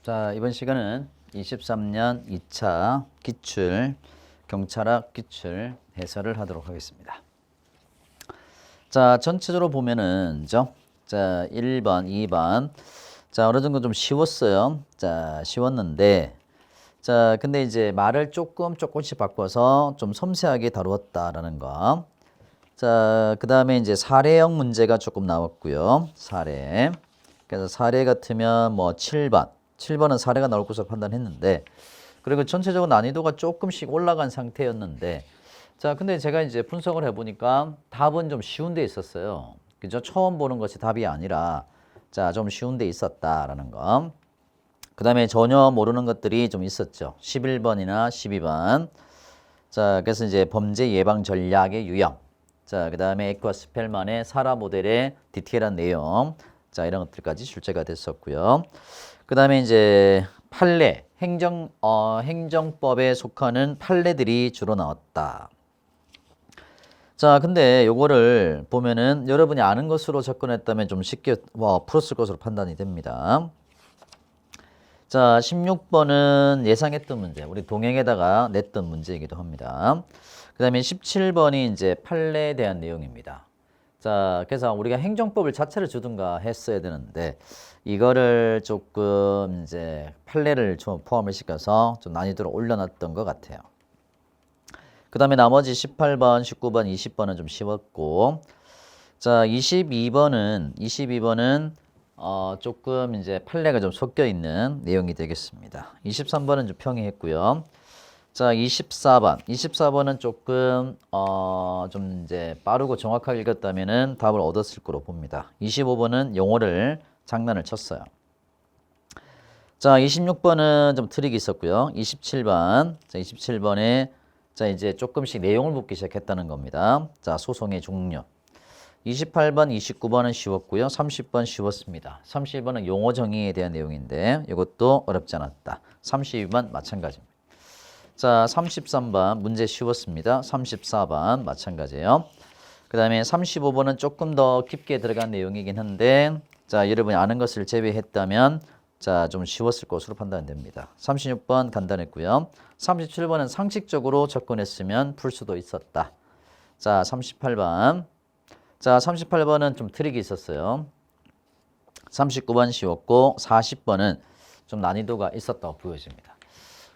자, 이번 시간은 23년 2차 기출, 경찰학 기출 해설을 하도록 하겠습니다. 자, 전체적으로 보면은, 자, 1번, 2번. 자, 어느 정도 좀 쉬웠어요. 자, 쉬웠는데, 자, 근데 이제 말을 조금씩 바꿔서 좀 섬세하게 다루었다라는 거. 자, 그 다음에 이제 사례형 문제가 조금 나왔고요. 사례. 그래서 사례 같으면 뭐 7번. 7번은 사례가 나올 것으로 판단했는데, 그리고 전체적으로 난이도가 조금씩 올라간 상태였는데, 자, 근데 제가 이제 분석을 해보니까 답은 좀 쉬운 데 있었어요. 그죠? 처음 보는 것이 답이 아니라, 자, 좀 쉬운 데 있었다라는 거. 그 다음에 전혀 모르는 것들이 좀 있었죠. 11번이나 12번. 자, 그래서 이제 범죄 예방 전략의 유형. 자, 그 다음에 에크와 스펠만의 사라 모델의 디테일한 내용. 자, 이런 것들까지 출제가 됐었고요. 그 다음에 이제 판례, 행정법에 속하는 판례들이 주로 나왔다. 자, 근데 요거를 보면은 여러분이 아는 것으로 접근했다면 좀 쉽게 풀었을 것으로 판단이 됩니다. 자, 16번은 예상했던 문제, 우리 동행에다가 냈던 문제이기도 합니다. 그 다음에 17번이 이제 판례에 대한 내용입니다. 자, 그래서 우리가 행정법을 자체를 주든가 했어야 되는데, 이거를 조금 이제 판례를 좀 포함을 시켜서 좀 난이도를 올려놨던 것 같아요. 그 다음에 나머지 18번, 19번, 20번은 좀 쉬웠고, 자, 22번은 조금 이제 판례가 좀 섞여 있는 내용이 되겠습니다. 23번은 좀 평이했고요. 자, 24번은 조금 좀 이제 빠르고 정확하게 읽었다면은 답을 얻었을 거로 봅니다. 25번은 용어를 장난을 쳤어요. 자, 26번은 좀 트릭이 있었고요. 27번. 자, 27번에 자, 이제 조금씩 내용을 묻기 시작했다는 겁니다. 자, 소송의 종류. 28번, 29번은 쉬웠고요. 30번 쉬웠습니다. 32번은 용어 정의에 대한 내용인데 이것도 어렵지 않았다. 32번 마찬가지입니다. 자, 33번 문제 쉬웠습니다. 34번 마찬가지예요. 그 다음에 35번은 조금 더 깊게 들어간 내용이긴 한데, 자, 여러분이 아는 것을 제외했다면 자, 좀 쉬웠을 것으로 판단됩니다. 36번 간단했고요. 37번은 상식적으로 접근했으면 풀 수도 있었다. 자, 38번. 자, 38번은 좀 트릭이 있었어요. 39번 쉬웠고 40번은 좀 난이도가 있었다고 보여집니다.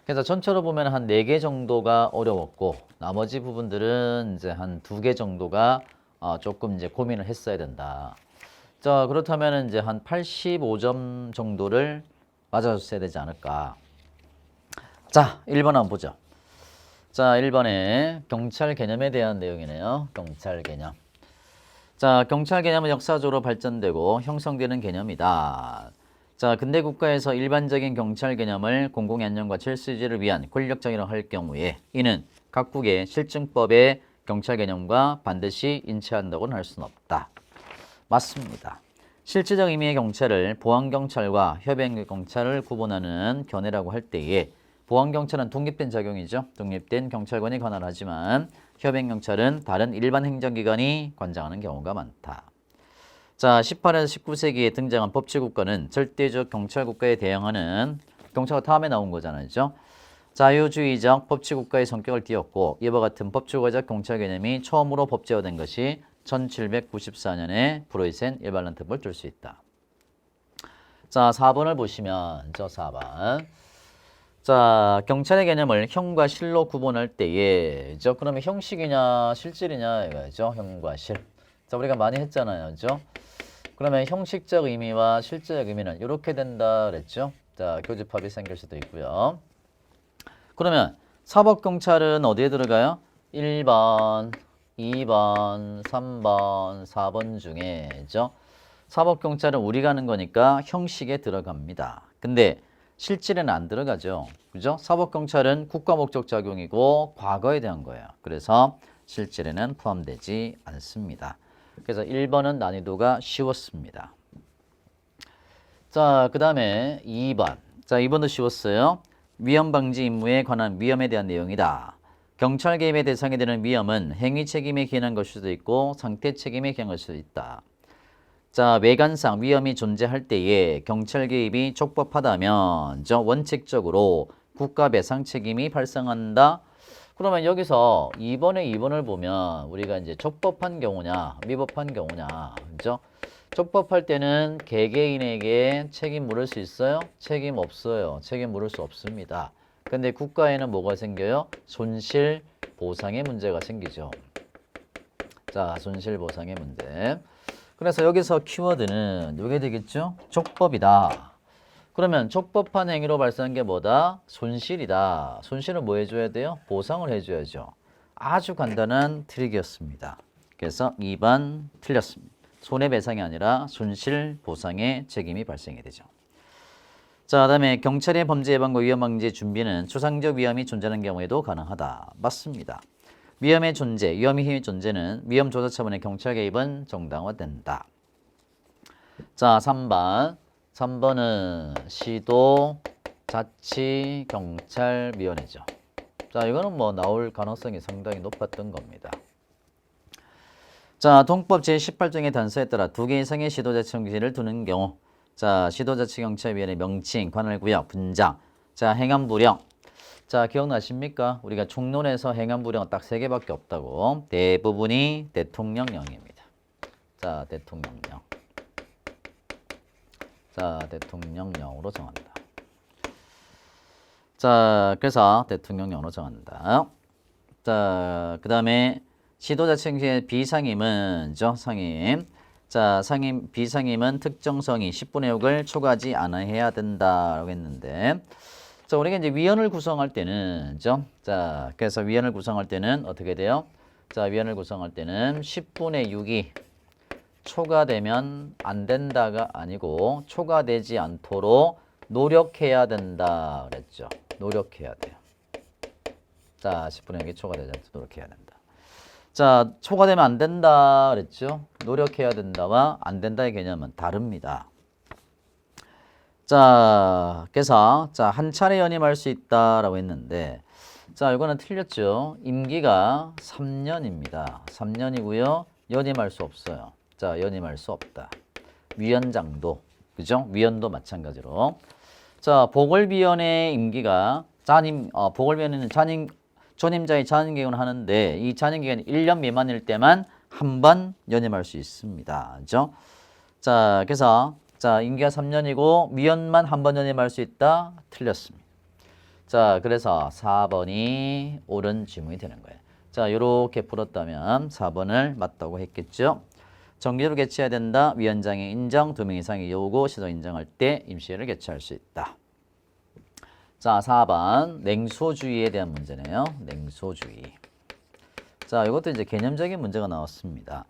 그래서 전체로 보면 한 4개 정도가 어려웠고, 나머지 부분들은 이제 한 2개 정도가 조금 이제 고민을 했어야 된다. 자, 그렇다면 이제 한 85점 정도를 맞아줬어야 되지 않을까. 자, 1번 한번 보죠. 자, 1번에 경찰 개념에 대한 내용이네요. 경찰 개념. 자, 경찰 개념은 역사적으로 발전되고 형성되는 개념이다. 자, 근대 국가에서 일반적인 경찰 개념을 공공의 안녕과 질서 유지를 위한 권력 정의로 할 경우에 이는 각국의 실증법의 경찰 개념과 반드시 인체한다고는 할 수는 없다. 맞습니다. 실질적 의미의 경찰을 보안경찰과 협행경찰을 구분하는 견해라고 할 때에 보안경찰은 독립된 작용이죠. 독립된 경찰관이 관할하지만 협행경찰은 다른 일반 행정기관이 관장하는 경우가 많다. 자, 18에서 19세기에 등장한 법치국가는 절대적 경찰국가에 대응하는, 경찰가 다음에 나온 거잖아요. 자유주의적 법치국가의 성격을 띠었고, 이와 같은 법치국가적 경찰 개념이 처음으로 법제화된 것이 1794년에 브로이센 일반란법을 들 수 있다. 자, 4번을 보시면 4번. 자, 경찰의 개념을 형과 실로 구분할 때에, 그러면 형식이냐 실질이냐 이거죠. 형과 실. 자, 우리가 많이 했잖아요. 그죠? 그러면 형식적 의미와 실질적 의미는 이렇게 된다 그랬죠. 자, 교집합이 생길 수도 있고요. 그러면 사법경찰은 어디에 들어가요? 1번, 2번, 3번, 4번 중에죠. 사법경찰은 우리가 하는 거니까 형식에 들어갑니다. 근데 실질에는 안 들어가죠. 그죠? 사법경찰은 국가 목적 작용이고 과거에 대한 거예요. 그래서 실질에는 포함되지 않습니다. 그래서 1번은 난이도가 쉬웠습니다. 자, 그 다음에 2번. 자, 2번도 쉬웠어요. 위험 방지 임무에 관한 위험에 대한 내용이다. 경찰 개입의 대상이 되는 위험은 행위 책임에 기인한 것일 수도 있고 상태 책임에 기인한 것일 수도 있다. 자, 외관상 위험이 존재할 때에 경찰 개입이 적법하다면 원칙적으로 국가 배상 책임이 발생한다. 그러면 여기서 2번을 보면 우리가 이제 적법한 경우냐, 위법한 경우냐, 그죠? 적법할 때는 개개인에게 책임 물을 수 있어요? 책임 없어요. 책임 물을 수 없습니다. 근데 국가에는 뭐가 생겨요? 손실 보상의 문제가 생기죠. 자, 손실 보상의 문제. 그래서 여기서 키워드는 이게 되겠죠? 적법이다. 그러면 적법한 행위로 발생한 게 뭐다? 손실이다. 손실은 뭐 해줘야 돼요? 보상을 해줘야죠. 아주 간단한 트릭이었습니다. 그래서 2번 틀렸습니다. 손해배상이 아니라 손실 보상의 책임이 발생이 되죠. 자, 그다음에 경찰의 범죄 예방과 위험 방지 준비는 추상적 위험이 존재하는 경우에도 가능하다. 맞습니다. 위험의 존재, 위험의 존재는 위험 조사 차원의 경찰 개입은 정당화된다. 자, 3번은 시도 자치경찰위원회죠. 자, 이거는 뭐 나올 가능성이 상당히 높았던 겁니다. 자, 동법 제18조의 단서에 따라 2개 이상의 시도자치경찰을 두는 경우, 자, 시도자치경찰위원회 명칭, 관할구역, 분장, 자, 행안부령. 자, 기억나십니까? 우리가 총론에서 행안부령은 딱 3개밖에 없다고. 대부분이 대통령령입니다. 자, 대통령령. 자, 대통령령으로 정한다. 자, 그래서 대통령령으로 정한다. 자, 그 다음에 시도자치경찰 비상임은 상임. 자, 비상임은 특정성이 10분의 6을 초과하지 않아야 된다라고 했는데, 자, 우리가 이제 위원을 구성할 때는, 자, 그래서 위원을 구성할 때는 어떻게 돼요? 자, 위원을 구성할 때는 10분의 6이 초과되면 안 된다가 아니고 초과되지 않도록 노력해야 된다 그랬죠. 노력해야 돼요. 자, 10분의 6이 초과되지 않도록 노력해야 된다. 자, 초과되면 안 된다 그랬죠. 노력해야 된다와 안 된다의 개념은 다릅니다. 자, 그래서 자, 한 차례 연임할 수 있다라고 했는데, 자, 이거는 틀렸죠. 임기가 3년입니다. 3년이고요. 연임할 수 없어요. 자, 연임할 수 없다. 위원장도, 그죠? 위원도 마찬가지로. 자, 보궐위원회 임기가 보궐위원회는 전임자의 잔임기간을 하는데 이 잔임기간이 1년 미만일 때만 한 번 연임할 수 있습니다. 그죠? 자, 그래서 자, 임기가 3년이고 위원만 한 번 연임할 수 있다? 틀렸습니다. 자, 그래서 4번이 옳은 지문이 되는 거예요. 자, 이렇게 풀었다면 4번을 맞다고 했겠죠? 정기적으로 개최해야 된다. 위원장의 인정, 2명 이상의 요구, 시도 인정할 때 임시회를 개최할 수 있다. 자, 4번 냉소주의에 대한 문제네요. 냉소주의. 자, 이것도 이제 개념적인 문제가 나왔습니다.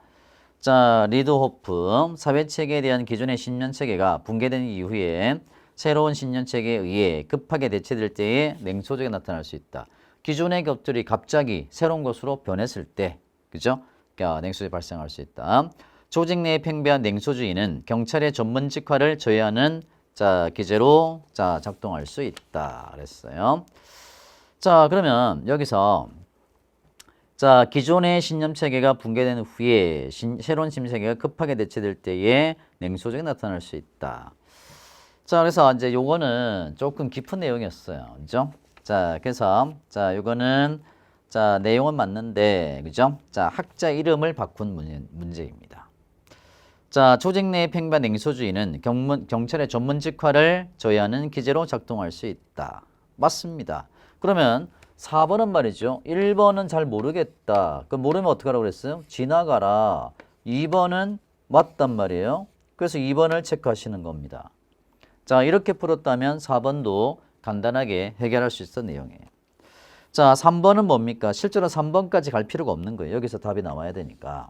자, 리드호프 사회체계에 대한 기존의 신념체계가 붕괴된 이후에 새로운 신념체계에 의해 급하게 대체될 때에 냉소주의가 나타날 수 있다. 기존의 것들이 갑자기 새로운 것으로 변했을 때, 그죠? 그러니까 냉소주의 발생할 수 있다. 조직 내에 팽배한 냉소주의는 경찰의 전문 직화를 저해하는 자, 기제로 자, 작동할 수 있다. 그랬어요. 자, 그러면 여기서 자, 기존의 신념 체계가 붕괴된 후에 새로운 신념 체계가 급하게 대체될 때에 냉소적이 나타날 수 있다. 자, 그래서 이제 요거는 조금 깊은 내용이었어요. 그죠? 자, 그래서 자, 요거는 자, 내용은 맞는데 그죠? 자, 학자 이름을 바꾼 문제입니다. 자, 조직 내의 팽배한 냉소주의는 경찰의 전문 직화를 저해하는 기제로 작동할 수 있다. 맞습니다. 그러면 4번은 말이죠. 1번은 잘 모르겠다. 그럼 모르면 어떻게 하라고 그랬어요? 지나가라. 2번은 맞단 말이에요. 그래서 2번을 체크하시는 겁니다. 자, 이렇게 풀었다면 4번도 간단하게 해결할 수 있었던 내용이에요. 자, 3번은 뭡니까? 실제로 3번까지 갈 필요가 없는 거예요. 여기서 답이 나와야 되니까.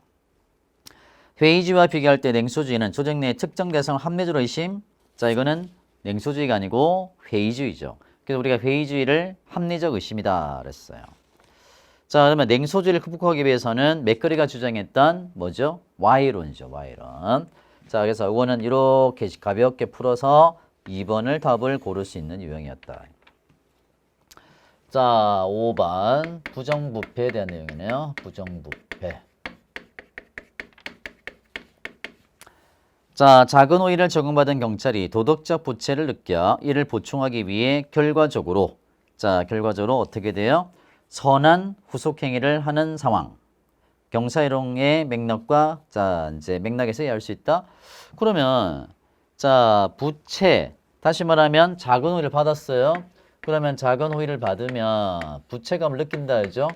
회의주의와 비교할 때 냉소주의는 조직 내의 특정 대상을 합리적으로 의심. 자, 이거는 냉소주의가 아니고 회의주의죠. 그래서 우리가 회의주의를 합리적 의심이다 그랬어요. 자, 그러면 냉소주의를 극복하기 위해서는 맥거리가 주장했던 뭐죠? Y론이죠. Y론. 자, 그래서 이거는 이렇게 가볍게 풀어서 2번을 답을 고를 수 있는 유형이었다. 자, 5번 부정부패에 대한 내용이네요. 부정부패. 자, 작은 오해를 적용받은 경찰이 도덕적 부채를 느껴 이를 보충하기 위해 결과적으로 어떻게 돼요? 선한 후속 행위를 하는 상황. 경사일용의 맥락과 이제 맥락에서 이해할 수 있다. 그러면 부채 다시 말하면 작은 호의를 받았어요. 그러면 작은 호의를 받으면 부채감을 느낀다 그죠?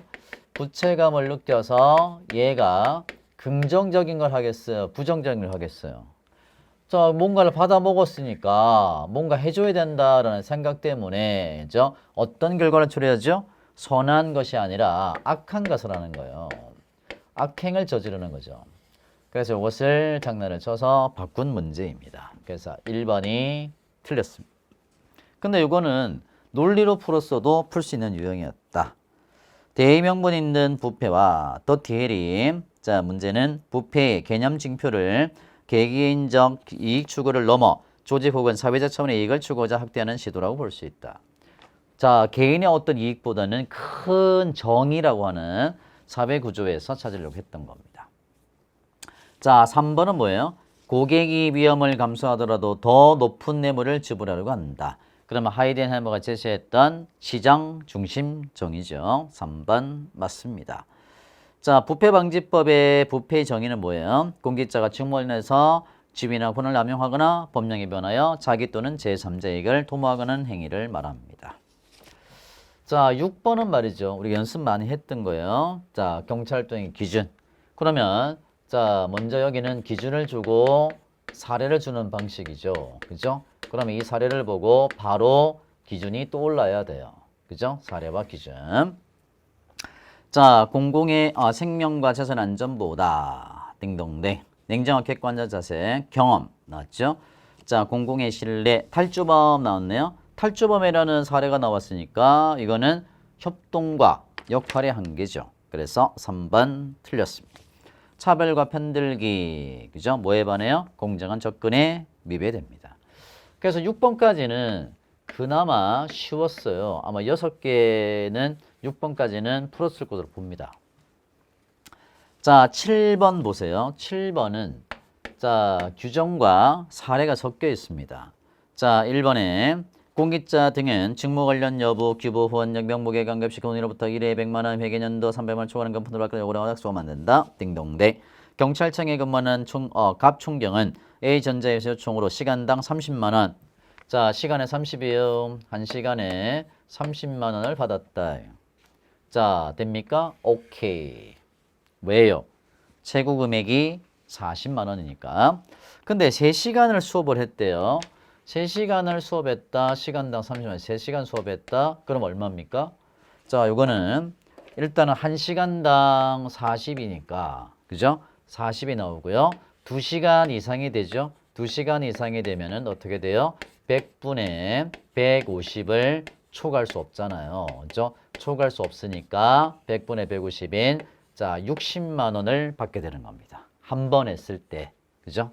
부채감을 느껴서 얘가 긍정적인 걸 하겠어요? 부정적인 걸 하겠어요? 뭔가를 받아 먹었으니까 뭔가 해줘야 된다라는 생각 때문에 그죠? 어떤 결과를 초래하죠? 선한 것이 아니라 악한 것을 하는 거예요. 악행을 저지르는 거죠. 그래서 이것을 장난을 쳐서 바꾼 문제입니다. 그래서 1번이 틀렸습니다. 근데 이거는 논리로 풀었어도 풀 수 있는 유형이었다. 대명분 있는 부패와 더 디테일이 문제는 부패의 개념 징표를 개개인적 이익 추구를 넘어 조직 혹은 사회적 차원의 이익을 추구하자 확대하는 시도라고 볼 수 있다. 개인의 어떤 이익보다는 큰 정의라고 하는 사회 구조에서 찾으려고 했던 겁니다. 3번은 뭐예요? 고객이 위험을 감수하더라도 더 높은 뇌물을 지불하려고 한다. 그러면 하이덴헬머가 제시했던 시장 중심 정의죠. 3번 맞습니다. 부패방지법의 부패의 정의는 뭐예요? 공직자가 직무를 내서 지위나 권을 남용하거나 법령에 변하여 자기 또는 제3자 이익을 도모하거나 하는 행위를 말합니다. 6번은 말이죠. 우리 연습 많이 했던 거예요. 경찰도의 기준. 그러면 먼저 여기는 기준을 주고 사례를 주는 방식이죠. 그죠? 그러면 이 사례를 보고 바로 기준이 떠올라야 돼요. 그죠? 사례와 기준. 공공의 생명과 재산 안전보호다. 딩동댕. 냉정한 객관적 자세. 경험 나왔죠? 공공의 신뢰. 탈주범 나왔네요. 탈주범이라는 사례가 나왔으니까 이거는 협동과 역할의 한계죠. 그래서 3번 틀렸습니다. 차별과 편들기, 그죠? 뭐에 반해요? 공정한 접근에 미배됩니다. 그래서 6번까지는 그나마 쉬웠어요. 아마 6개는 6번까지는 풀었을 것으로 봅니다. 7번 보세요. 7번은 규정과 사례가 섞여 있습니다. 1번에 공직자 등은 직무 관련 여부, 규모, 후원력, 명목에 관계없이 돈으로부터 1회 100만 원, 회계년도 300만 원 초과하는 금품을 받고 요구하거나 약속하면 안 된다. 딩동대. 경찰청에 근무하는 갑 총경은 A 전자에서 요청으로 시간당 30만 원. 시간에 30이요. 1시간에 30만 원을 받았다. 됩니까? 오케이. 왜요? 최고 금액이 40만 원이니까. 근데 3시간을 수업을 했대요. 3시간을 수업했다. 시간당 30만, 3시간 수업했다. 그럼 얼마입니까? 요거는 일단은 1시간당 40이니까, 그죠? 40이 나오고요. 2시간 이상이 되죠? 2시간 이상이 되면은 어떻게 돼요? 100분의 150을 초과할 수 없잖아요. 그죠? 초과할 수 없으니까 100분의 150인 60만 원을 받게 되는 겁니다. 한 번 했을 때. 그죠?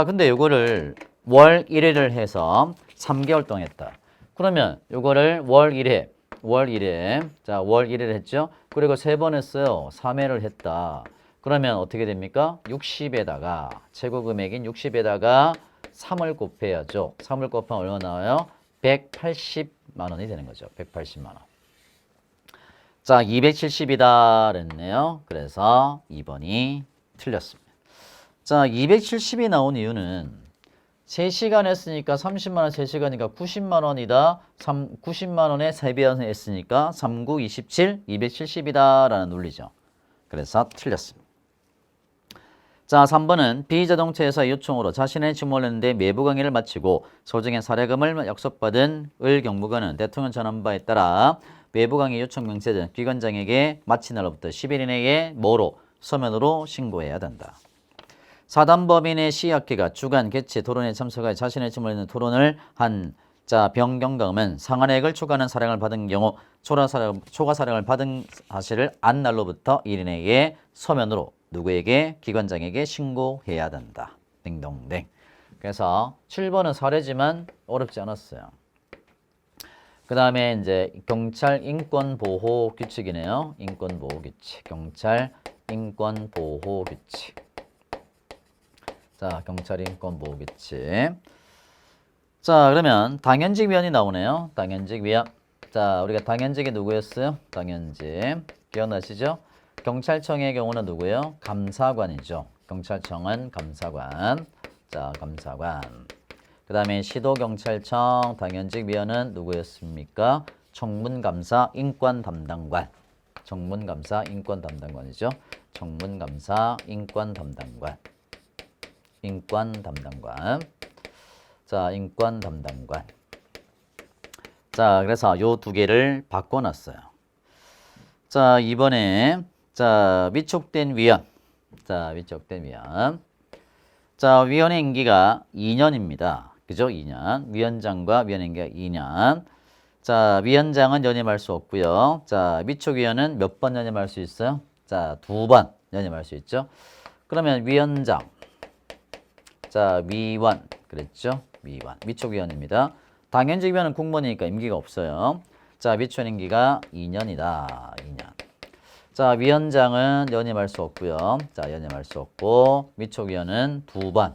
근데 요거를 월 1회를 해서 3개월 동안 했다. 그러면 요거를 월 1회, 월 1회를 했죠? 그리고 3번 했어요. 3회를 했다. 그러면 어떻게 됩니까? 60에다가, 최고 금액인 60에다가 3을 곱해야죠. 3을 곱하면 얼마 나와요? 180만 원이 되는 거죠. 180만 원. 270이다 그랬네요. 그래서 2번이 틀렸습니다. 270이 나온 이유는 3시간 했으니까 30만 원 3시간이니까 90만 원이다. 90만 원에 3배 했으니까 3, 9, 27, 270이다 라는 논리죠. 그래서 틀렸습니다. 3번은 비자동차 요청으로 자신의 직무를 했는데 외부 강의를 마치고 소정의 사례금을 약속받은 을 경무관은 대통령 전한 바에 따라 외부 강의 요청 명세된 기관장에게 마친 날로부터 10일 이내에 뭐로? 서면으로 신고해야 된다. 사단법인의 시학회가 주간 개최 토론에 참석하여 자신의 직무를 했는 토론을 한 병경감은 상한액을 초과하는 사령을 받은 경우 초과 사령을 받은 사실을 안 날로부터 1일 이내에 서면으로 누구에게? 기관장에게 신고해야 된다. 딩동댕. 그래서 7번은 사례지만 어렵지 않았어요. 그 다음에 이제 경찰 인권보호 규칙이네요. 인권보호 규칙. 경찰 인권보호 규칙. 자, 경찰 인권 보호규칙. 자, 그러면 당연직 위원이 나오네요. 당연직 위원. 자, 우리가 당연직이 누구였어요? 당연직. 기억나시죠? 경찰청의 경우는 누구예요? 감사관이죠. 경찰청은 감사관. 자, 감사관. 그 다음에 시도경찰청 당연직 위원은 누구였습니까? 청문감사 인권담당관. 청문감사 인권담당관이죠. 청문감사 인권담당관. 인권담당관. 자, 인권담당관. 자, 그래서 요 두 개를 바꿔놨어요. 자, 이번에 자, 위촉된 위원. 자, 위촉된 위원. 자, 위원의 임기가 2년입니다. 그죠? 2년. 위원장과 위원의 임기가 2년. 자, 위원장은 연임할 수 없고요. 자, 위촉위원은 몇 번 연임할 수 있어요? 자, 2번 연임할 수 있죠. 그러면 위원장. 자, 위원. 그랬죠? 위원. 위촉위원입니다. 당연직 위원은 공무원이니까 임기가 없어요. 자, 위촉 임기가 2년이다. 2년. 자, 위원장은 연임할 수 없고요. 자, 연임할 수 없고 위촉위원은 2번.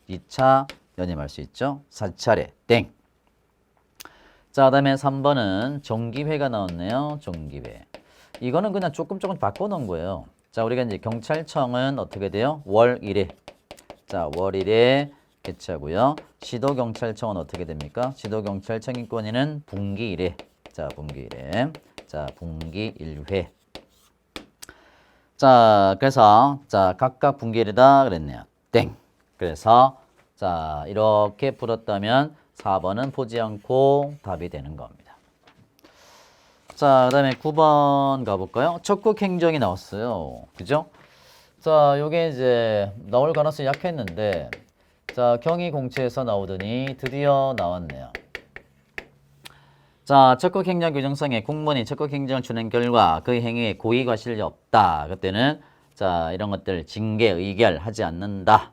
2차 연임할 수 있죠. 4차례. 땡. 자, 그다음에 3번은 정기회가 나왔네요. 정기회. 이거는 그냥 조금 바꿔놓은 거예요. 자, 우리가 이제 경찰청은 어떻게 돼요? 월 1회. 자, 월 1회 개최하고요. 시도경찰청은 어떻게 됩니까? 시도경찰청 인권위는 분기 1회. 자, 분기 1회. 자, 분기 1회. 자, 그래서 자, 각각 분기 1회다 그랬네요. 땡. 그래서 자, 이렇게 풀었다면 4번은 보지 않고 답이 되는 겁니다. 자, 그 다음에 9번 가볼까요? 적극 행정이 나왔어요. 그죠? 자, 요게 이제 나올 가능성이 약했는데, 자, 경위 공채에서 나오더니 드디어 나왔네요. 자, 적극 행정 규정성에 공무원이 적극 행정을 준행 결과 그 행위에 고의 과실이 없다. 그때는 자, 이런 것들 징계 의결하지 않는다.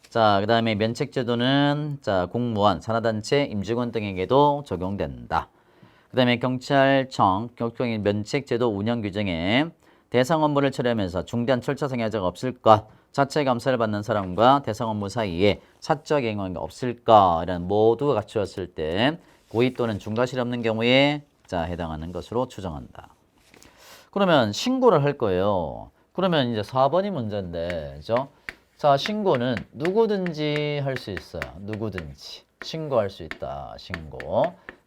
자, 그 다음에 면책제도는 자, 공무원, 산하단체, 임직원 등에게도 적용된다. 그 다음에 경찰청, 경찰청의 면책제도 운영 규정에 대상 업무를 처리하면서 중대한 절차상의 하자가 없을 것, 자체 감사를 받는 사람과 대상 업무 사이에 사적 영향이 없을 것, 이런 모두가 갖추었을 때 고의 또는 중과실이 없는 경우에 자, 해당하는 것으로 추정한다. 그러면 신고를 할 거예요. 그러면 이제 4번이 문제인데, 그죠? 자, 신고는 누구든지 할 수 있어요. 누구든지 신고할 수 있다. 신고.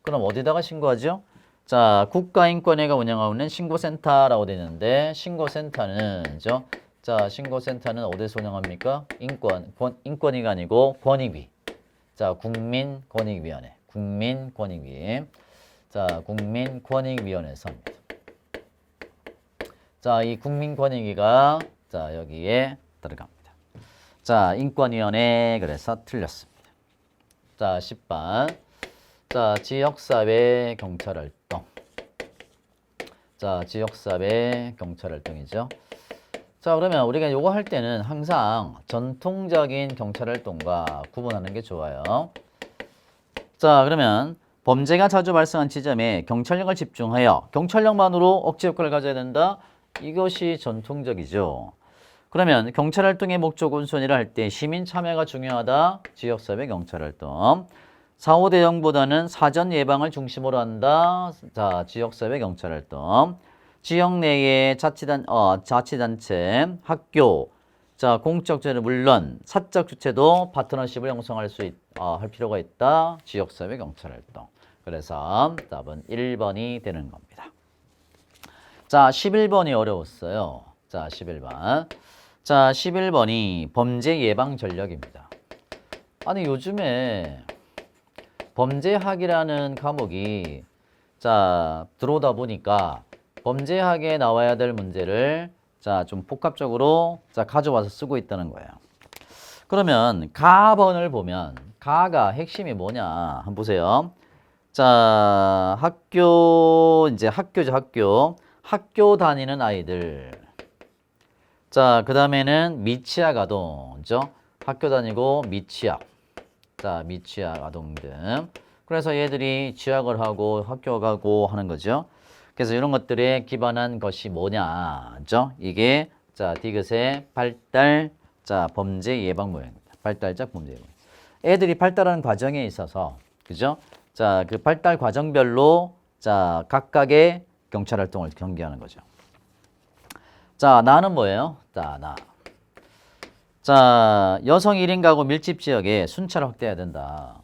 그럼 어디다가 신고하죠? 자, 국가인권위가 운영하고 있는 신고센터라고 되어 있는데 신고센터는 그죠? 자, 신고센터는 어디서 운영합니까? 인권위가 아니고 권익위. 자, 국민권익위원회. 국민권익위. 자, 국민권익위원회에서 합니다. 자, 이 국민권익위가 자, 여기에 들어갑니다. 자, 인권위원회 그래서 틀렸습니다. 자, 10번. 자, 지역사회 경찰활동. 자, 지역사회 경찰활동이죠. 자, 그러면 우리가 요거 할 때는 항상 전통적인 경찰활동과 구분하는 게 좋아요. 자, 그러면 범죄가 자주 발생한 지점에 경찰력을 집중하여 경찰력만으로 억제 효과를 가져야 된다. 이것이 전통적이죠. 그러면 경찰활동의 목적 우선이라 할 때 시민 참여가 중요하다. 지역사회 경찰활동. 사후 대응보다는 사전 예방을 중심으로 한다. 자, 지역사회 경찰활동. 지역 내의 자치단체, 학교, 자, 공적 주체는 물론 사적 주체도 파트너십을 형성할 할 필요가 있다. 지역사회 경찰활동. 그래서 답은 1번이 되는 겁니다. 자, 11번이 어려웠어요. 자, 11번. 자, 11번이 범죄 예방 전략입니다. 아니, 요즘에 범죄학이라는 과목이 자, 들어오다 보니까 범죄학에 나와야 될 문제를 자, 좀 복합적으로 자, 가져와서 쓰고 있다는 거예요. 그러면 가번을 보면 가가 핵심이 뭐냐? 한번 보세요. 자, 학교죠. 학교 다니는 아이들. 자, 그 다음에는 미취학 아동이죠. 학교 다니고 미취학. 자, 미취학 아동들. 그래서 얘들이 취학을 하고 학교 가고 하는 거죠. 그래서 이런 것들에 기반한 것이 뭐냐죠. 이게 자, 디귿의 발달, 자, 범죄 예방 모형입니다. 발달적 범죄 예방. 애들이 발달하는 과정에 있어서 그죠? 자, 그 발달 과정별로 자, 각각의 경찰 활동을 경계하는 거죠. 자, 나는 뭐예요? 자, 나. 자, 여성 1인 가구 밀집 지역에 순찰을 확대해야 된다.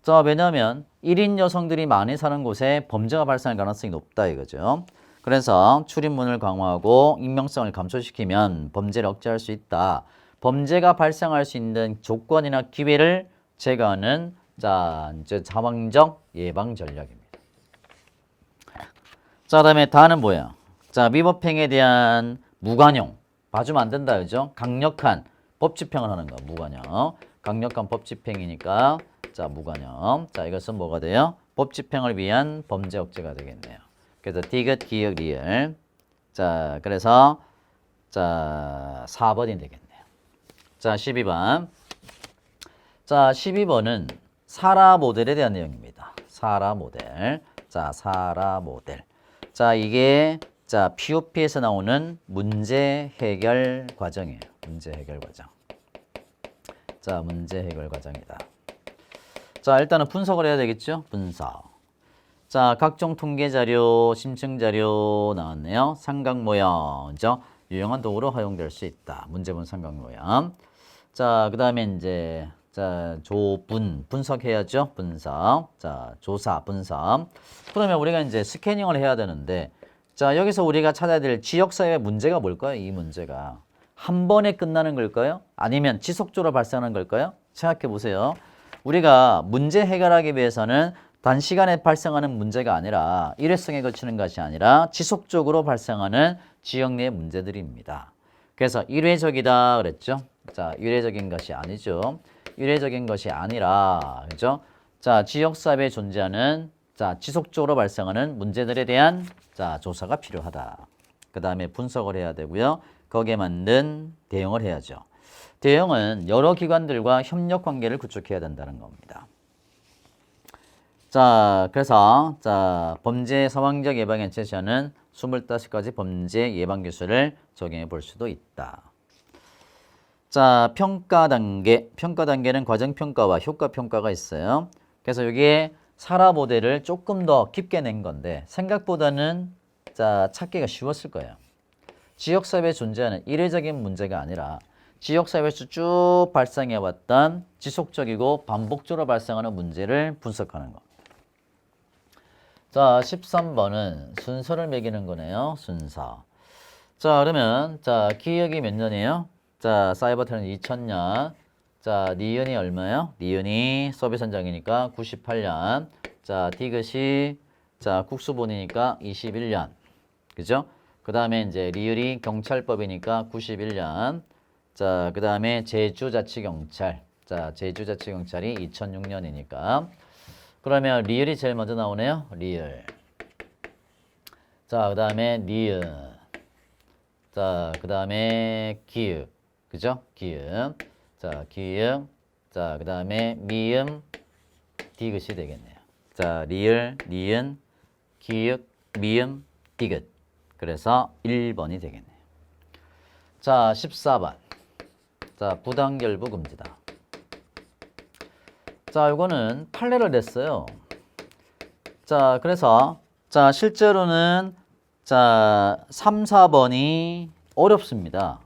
자, 왜냐하면 1인 여성들이 많이 사는 곳에 범죄가 발생할 가능성이 높다 이거죠. 그래서 출입문을 강화하고 익명성을 감소시키면 범죄를 억제할 수 있다. 범죄가 발생할 수 있는 조건이나 기회를 제거하는 자, 이제 자방적 예방 전략입니다. 자, 그다음에 다는 뭐야? 자, 위법행위에 대한 무관용. 봐주면 안 된다, 그죠? 강력한 법 집행을 하는 거, 무관용. 강력한 법 집행이니까 자, 무관용. 자, 이것은 뭐가 돼요? 법 집행을 위한 범죄 억제가 되겠네요. 그래서 디귿, 기역, 리을. 자, 그래서 자, 4번이 되겠네요. 자, 12번. 자, 12번은 사라 모델에 대한 내용입니다. 사라 모델. 자, 사라 모델. 자, 이게 자, POP에서 나오는 문제 해결 과정이에요. 문제 해결 과정. 자, 문제 해결 과정이다. 자, 일단은 분석을 해야 되겠죠? 분석. 자, 각종 통계 자료, 심층 자료 나왔네요. 삼각 모형, 그죠? 유용한 도구로 활용될 수 있다. 문제본 삼각 모형. 자, 그 다음에 이제 자, 분석해야죠. 분석. 자, 조사, 분석. 그러면 우리가 이제 스캐닝을 해야 되는데, 자, 여기서 우리가 찾아야 될 지역사회의 문제가 뭘까요? 이 문제가. 한 번에 끝나는 걸까요? 아니면 지속적으로 발생하는 걸까요? 생각해 보세요. 우리가 문제 해결하기 위해서는 단시간에 발생하는 문제가 아니라 일회성에 거치는 것이 아니라 지속적으로 발생하는 지역 내 문제들입니다. 그래서 일회적이다 그랬죠? 자, 일회적인 것이 아니죠. 일회적인 것이 아니라, 그죠? 자, 지역사회에 존재하는, 자, 지속적으로 발생하는 문제들에 대한, 자, 조사가 필요하다. 그 다음에 분석을 해야 되고요. 거기에 맞는 대응을 해야죠. 대응은 여러 기관들과 협력 관계를 구축해야 된다는 겁니다. 자, 그래서, 자, 범죄 사망적 예방에 제시하는 25가지 범죄 예방 기술을 적용해 볼 수도 있다. 자, 평가 단계. 평가 단계는 과정 평가와 효과 평가가 있어요. 그래서 여기에 사라 모델을 조금 더 깊게 낸 건데 생각보다는 자, 찾기가 쉬웠을 거예요. 지역사회에 존재하는 일회적인 문제가 아니라 지역사회에서 쭉 발생해왔던 지속적이고 반복적으로 발생하는 문제를 분석하는 거. 자, 13번은 순서를 매기는 거네요. 순서. 자, 그러면 자, 기억이 몇 년이에요? 자, 사이버테는 2000년. 자, 니은이 얼마예요? 니은이 서비스 현장이니까 98년. 자, 디귿이 자, 국수본이니까 21년. 그죠? 그 다음에 이제 리을이 경찰법이니까 91년. 자, 그 다음에 제주자치경찰. 자, 제주자치경찰이 2006년이니까. 그러면 리을이 제일 먼저 나오네요. 리을. 자, 그 다음에 니은. 자, 그 다음에 기읍. 그죠? 기읍. 자, 기읍. 자, 그 다음에 미음, 디귿이 되겠네요. 자, 리을, 니은, 기읍, 미음, 디귿. 그래서 1번이 되겠네요. 자, 14번. 자, 부당결부 금지다. 자, 이거는 판례를 냈어요. 자, 그래서 자, 실제로는 자, 3, 4번이 어렵습니다.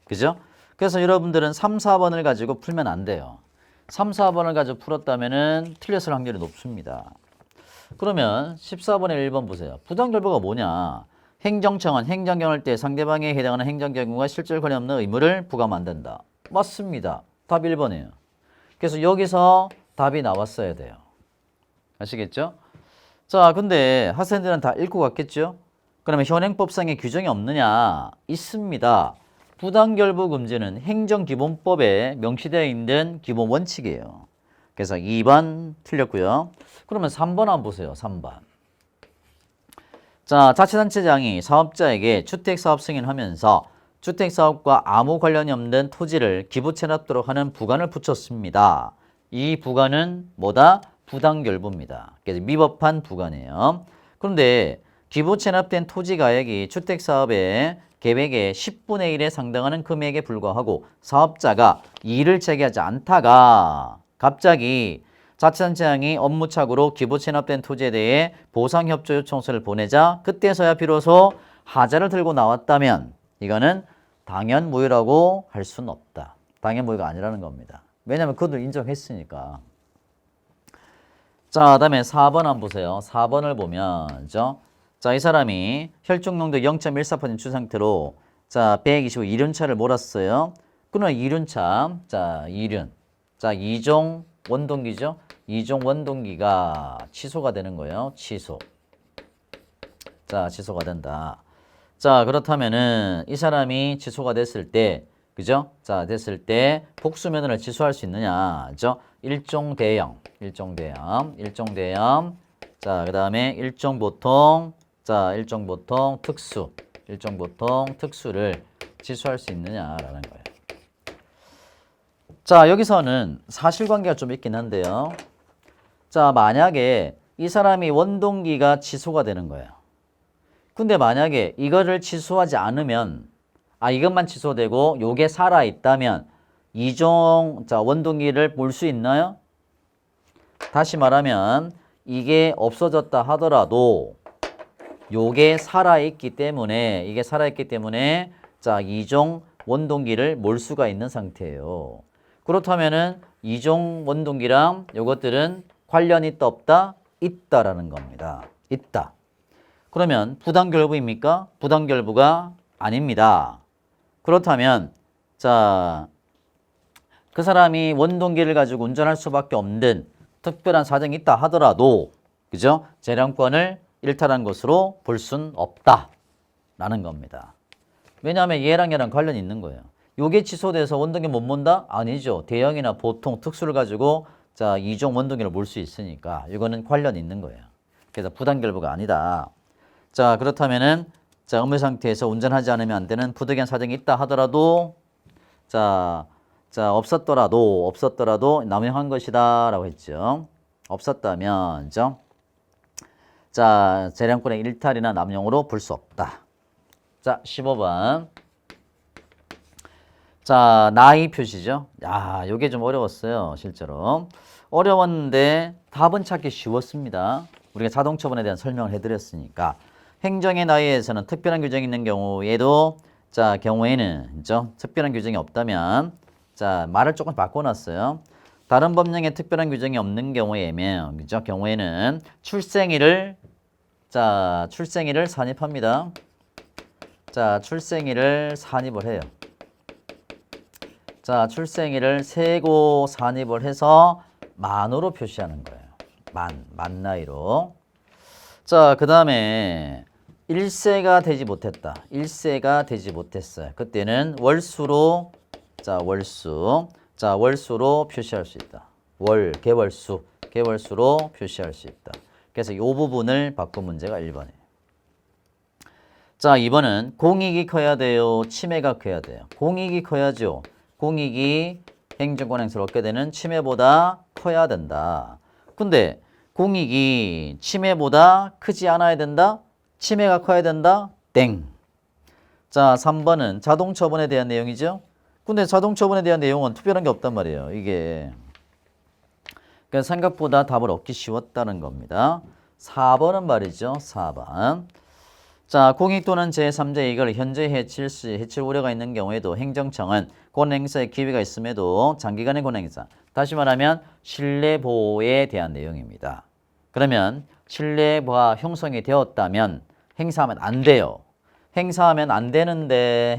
그죠? 그래서 여러분들은 3, 4번을 가지고 풀면 안 돼요. 3, 4번을 가지고 풀었다면은 틀렸을 확률이 높습니다. 그러면 14번에 1번 보세요. 부당결부가 뭐냐? 행정청은 행정경을 때 상대방에 해당하는 행정경무가 실질 권리 없는 의무를 부과하면 안 된다. 맞습니다. 답 1번이에요. 그래서 여기서 답이 나왔어야 돼요. 아시겠죠? 자, 근데 학생들은 다 읽고 갔겠죠? 그러면 현행법상의 규정이 없느냐? 있습니다. 부당결부 금지는 행정기본법에 명시되어 있는 기본 원칙이에요. 그래서 2번 틀렸고요. 그러면 3번 한번 보세요. 3번. 자, 자치단체장이 사업자에게 주택사업 승인하면서 주택사업과 아무 관련이 없는 토지를 기부채납도록 하는 부관을 붙였습니다. 이 부관은 뭐다? 부당결부입니다. 그래서 미법한 부관이에요. 그런데 기부 체납된 토지 가액이 주택사업의 계획의 10분의 1에 상당하는 금액에 불과하고 사업자가 이의를 제기하지 않다가 갑자기 자치단체장이 업무착오로 기부 체납된 토지에 대해 보상협조 요청서를 보내자 그때서야 비로소 하자를 들고 나왔다면 이거는 당연무효라고 할 수는 없다. 당연무효가 아니라는 겁니다. 왜냐하면 그들 인정했으니까. 자, 그다음에 4번 한번 보세요. 4번을 보면 자, 이 사람이 혈중농도 0.14% 추상태로 자, 125 이륜차를 몰았어요. 그러나 이륜차, 자, 이륜. 자, 2종 원동기죠. 2종 원동기가 취소가 되는 거예요. 취소. 자, 취소가 된다. 자, 그렇다면은 이 사람이 취소가 됐을 때, 그죠? 자, 됐을 때 복수면허를 취소할 수 있느냐? 그죠? 일종 대형. 자, 그다음에 일종 보통. 자, 일종 보통 특수. 일종 보통 특수를 취소할 수 있느냐라는 거예요. 자, 여기서는 사실관계가 좀 있긴 한데요. 자, 만약에 이 사람이 원동기가 취소가 되는 거예요. 근데 만약에 이거를 취소하지 않으면 이것만 취소되고 요게 살아있다면 이종 자 원동기를 볼 수 있나요? 다시 말하면 이게 없어졌다 하더라도 요게 살아있기 때문에 자 이종 원동기를 몰 수가 있는 상태예요. 그렇다면은 이종 원동기랑 요것들은 관련이 있다 없다? 있다라는 겁니다. 있다. 그러면 부당결부입니까? 부당결부가 아닙니다. 그렇다면 자, 그 사람이 원동기를 가지고 운전할 수밖에 없는 특별한 사정이 있다 하더라도 그죠? 재량권을 일탈한 것으로 볼 수는 없다라는 겁니다. 왜냐하면 얘랑 관련이 있는 거예요. 요게 취소돼서 원동기 못 mon다? 아니죠. 대형이나 보통 특수를 가지고 자, 이종 원동기를 몰 수 있으니까 이거는 관련이 있는 거예요. 그래서 부당결부가 아니다. 자, 그렇다면은 자, 의무 상태에서 운전하지 않으면 안 되는 부득이한 사정이 있다 하더라도 자, 없었더라도 남용한 것이다라고 했죠. 없었다면 그죠? 자, 재량권의 일탈이나 남용으로 볼 수 없다. 자, 15번. 자, 나이 표시죠. 요게 좀 어려웠어요, 실제로. 어려웠는데 답은 찾기 쉬웠습니다. 우리가 자동처분에 대한 설명을 해드렸으니까. 행정의 나이에서는 특별한 규정이 있는 경우에도 자, 경우에는 그죠? 특별한 규정이 없다면 자, 말을 조금 바꿔놨어요. 다른 법령에 특별한 규정이 없는 경우에면 그죠? 경우에는 출생일을 산입합니다. 자, 출생일을 산입을 해요. 자, 출생일을 세고 산입을 해서 만으로 표시하는 거예요. 만 나이로. 자, 그 다음에 1세가 되지 못했다. 1세가 되지 못했어요. 그때는 월수로 월수로 표시할 수 있다. 개월수로 표시할 수 있다. 그래서 이 부분을 바꾼 문제가 1번이에요. 자, 2번은 공익이 커야 돼요? 침해가 커야 돼요? 공익이 커야죠. 공익이 행정권 행사를 얻게 되는 침해보다 커야 된다. 근데 공익이 침해보다 크지 않아야 된다? 침해가 커야 된다? 땡. 자, 3번은 자동처분에 대한 내용이죠. 근데 자동처분에 대한 내용은 특별한 게 없단 말이에요. 이게. 그러니까 생각보다 답을 얻기 쉬웠다는 겁니다. 4번은 말이죠. 4번. 자, 공익 또는 제3자 이익을 현저히 해칠 우려가 있는 경우에도 행정청은 권행사의 기회가 있음에도 장기간의 권행사. 다시 말하면 신뢰보호에 대한 내용입니다. 그러면 신뢰보호가 형성이 되었다면 행사하면 안 돼요. 행사하면 안 되는데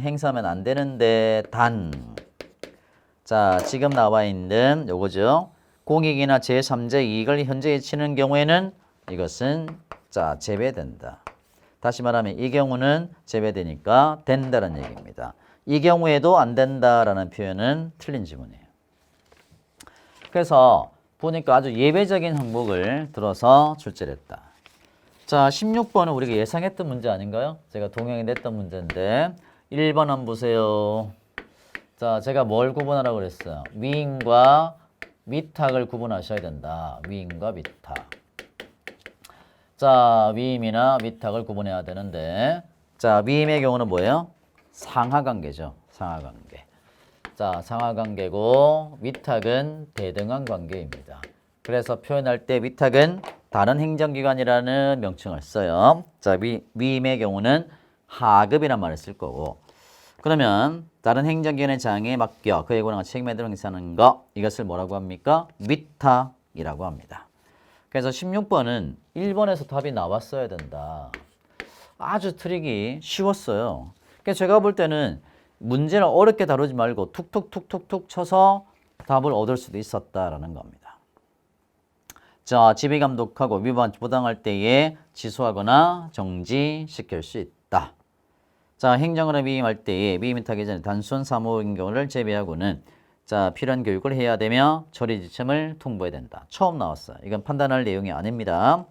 자, 지금 나와 있는 요거죠. 공익이나 제3자 이익을 현저히 해치는 경우에는 이것은 자, 제외된다. 다시 말하면 이 경우는 제외되니까 된다는 얘기입니다. 이 경우에도 안 된다라는 표현은 틀린 지문이에요. 그래서 보니까 아주 예외적인 항목을 들어서 출제를 했다. 자, 16번은 우리가 예상했던 문제 아닌가요? 제가 동영이 냈던 문제인데 1번 한번 보세요. 자, 제가 뭘 구분하라고 그랬어요? 위임과 위탁을 구분하셔야 된다. 위임과 위탁. 자, 위임이나 위탁을 구분해야 되는데, 자, 위임의 경우는 뭐예요? 상하관계죠. 상하관계. 자, 상하관계고 위탁은 대등한 관계입니다. 그래서 표현할 때 위탁은 다른 행정기관이라는 명칭을 써요. 자, 위임의 경우는 하급이란 말을 쓸 거고, 그러면 다른 행정기관의 장에 맡겨 그의 권한과 책임을 행사하는 것, 이것을 뭐라고 합니까? 위탁이라고 합니다. 그래서 16번은 1번에서 답이 나왔어야 된다. 아주 트릭이 쉬웠어요. 그래서 제가 볼 때는 문제를 어렵게 다루지 말고 툭툭툭툭툭 쳐서 답을 얻을 수도 있었다라는 겁니다. 자, 지휘감독하고 위반 부당할 때에 취소하거나 정지시킬 수 있다. 자, 행정을 위임할 때에 위임하기 전에 단순 사무인 경우를 제외하고는 자, 필요한 교육을 해야 되며 처리 지침을 통보해야 된다. 처음 나왔어요. 이건 판단할 내용이 아닙니다.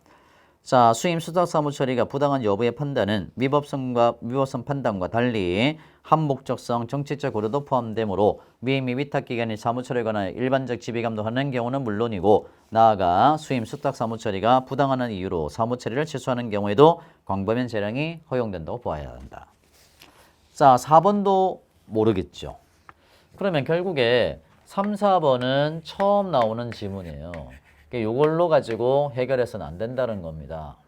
자, 수임 수탁 사무 처리가 부당한 여부의 판단은 위법성 판단과 달리 한목적성, 정치적 고려도 포함되므로 위임 및 위탁 기관이 사무 처리에 관하여 일반적 지휘 감독하는 경우는 물론이고 나아가 수임 수탁 사무 처리가 부당한 이유로 사무 처리를 취소하는 경우에도 광범위한 재량이 허용된다고 보아야 한다. 자, 4번도 모르겠죠. 그러면 결국에 3, 4번은 처음 나오는 지문이에요. 이걸로 가지고 해결해서는 안 된다는 겁니다.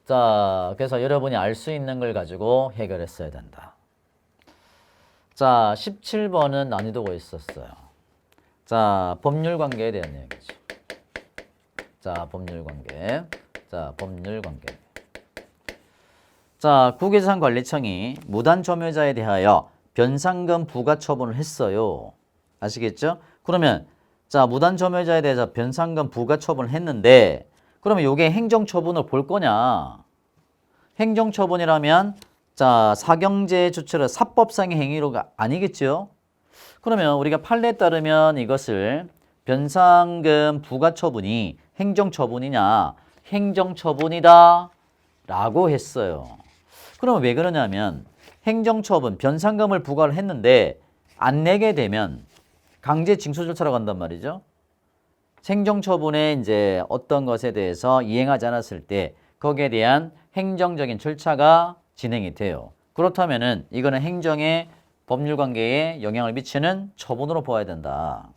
자, 그래서 여러분이 알 수 있는 걸 가지고 해결했어야 된다. 자, 17번은 난이도가 있었어요. 자, 법률관계에 대한 얘기죠. 자, 법률관계. 자, 법률관계. 자, 국외재산관리청이 무단점유자에 대하여 변상금 부과 처분을 했어요. 아시겠죠? 그러면 자, 무단점유자에 대해서 변상금 부과 처분을 했는데 그러면 이게 행정처분을 볼 거냐? 행정처분이라면 자, 사경제 조처를 사법상의 행위로가 아니겠죠? 그러면 우리가 판례에 따르면 이것을 변상금 부과 처분이 행정처분이냐? 행정처분이다 라고 했어요. 그러면 왜 그러냐면 행정처분, 변상금을 부과를 했는데 안 내게 되면 강제 징수 절차로 간단 말이죠. 행정처분에 이제 어떤 것에 대해서 이행하지 않았을 때 거기에 대한 행정적인 절차가 진행이 돼요. 그렇다면은 이거는 행정의 법률관계에 영향을 미치는 처분으로 보아야 된다.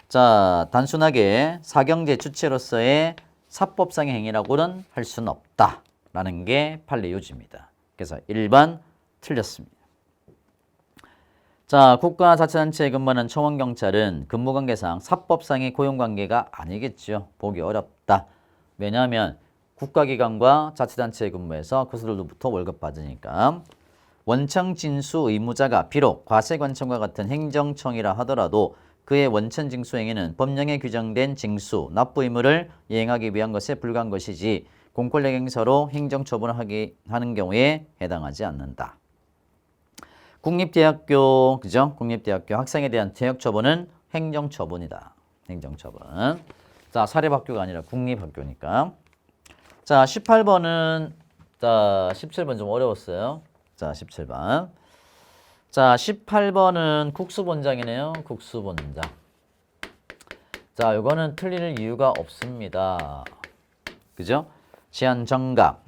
자, 단순하게 사경제 주체로서의 사법상의 행위라고는 할 수는 없다라는 게 판례 요지입니다. 그래서 1번 틀렸습니다. 자, 국가자치단체에 근무하는 청원경찰은 근무관계상 사법상의 고용관계가 아니겠죠. 보기 어렵다. 왜냐하면 국가기관과 자치단체에 근무해서 그들로부터 월급 받으니까. 원청 징수 의무자가 비록 과세관청과 같은 행정청이라 하더라도 그의 원천 징수 행위는 법령에 규정된 징수, 납부 의무를 이행하기 위한 것에 불과한 것이지 공권력 행사로 행정처분을 하는 경우에 해당하지 않는다. 국립대학교, 그죠? 국립대학교 학생에 대한 퇴학처분은 행정처분이다. 행정처분. 자, 사립학교가 아니라 국립학교니까. 자, 18번은, 자, 17번 좀 어려웠어요. 자, 17번. 자, 18번은 국수본장이네요. 국수본장. 자, 이거는 틀릴 이유가 없습니다. 그죠? 제한 정갑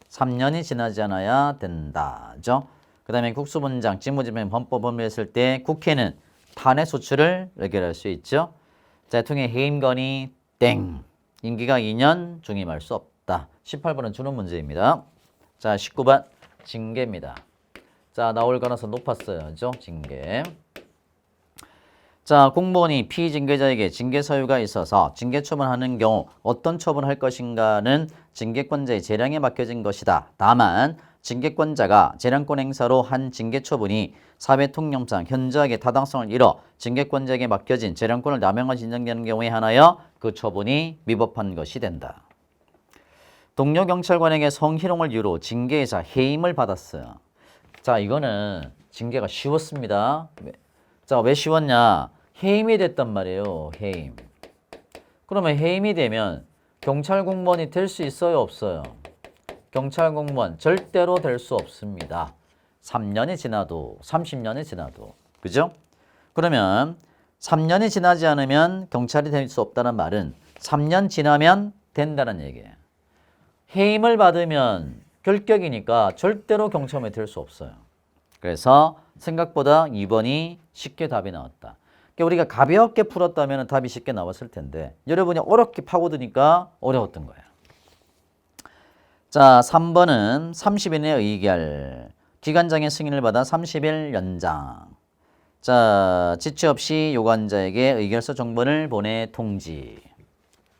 3년이 지나지 않아야 된다죠. 그 다음에 국수본장 직무집행 범법 법률했을 때 국회는 탄핵 소추를 의결할 수 있죠. 대통령의 해임 건의 땡. 임기가 2년 중임할 수 없다. 18번은 주는 문제입니다. 자, 19번 징계입니다. 자, 나올 가능성 높았어요. 그죠? 징계. 자, 공무원이 피징계자에게 징계 사유가 있어서 징계 처분하는 경우 어떤 처분을 할 것인가는 징계권자의 재량에 맡겨진 것이다. 다만 징계권자가 재량권 행사로 한 징계 처분이 사회 통념상 현저하게 타당성을 잃어 징계권자에게 맡겨진 재량권을 남용한 인정되는 경우에 한하여 그 처분이 위법한 것이 된다. 동료 경찰관에게 성희롱을 이유로 징계에서 해임을 받았어요. 자, 이거는 징계가 쉬웠습니다. 자, 왜 쉬웠냐? 해임이 됐단 말이에요. 해임. 그러면 해임이 되면 경찰 공무원이 될 수 있어요? 없어요? 경찰 공무원 절대로 될 수 없습니다. 3년이 지나도 30년이 지나도. 그죠? 그러면 3년이 지나지 않으면 경찰이 될 수 없다는 말은 3년 지나면 된다는 얘기예요. 해임을 받으면 결격이니까 절대로 경찰에 될 수 없어요. 그래서 생각보다 2번이 쉽게 답이 나왔다. 그러니까 우리가 가볍게 풀었다면 답이 쉽게 나왔을 텐데 여러분이 어렵게 파고드니까 어려웠던 거예요. 자, 3번은 30일 내 의결. 기관장의 승인을 받아 30일 연장. 자, 지체 없이 요구한자에게 의결서 정본을 보내 통지.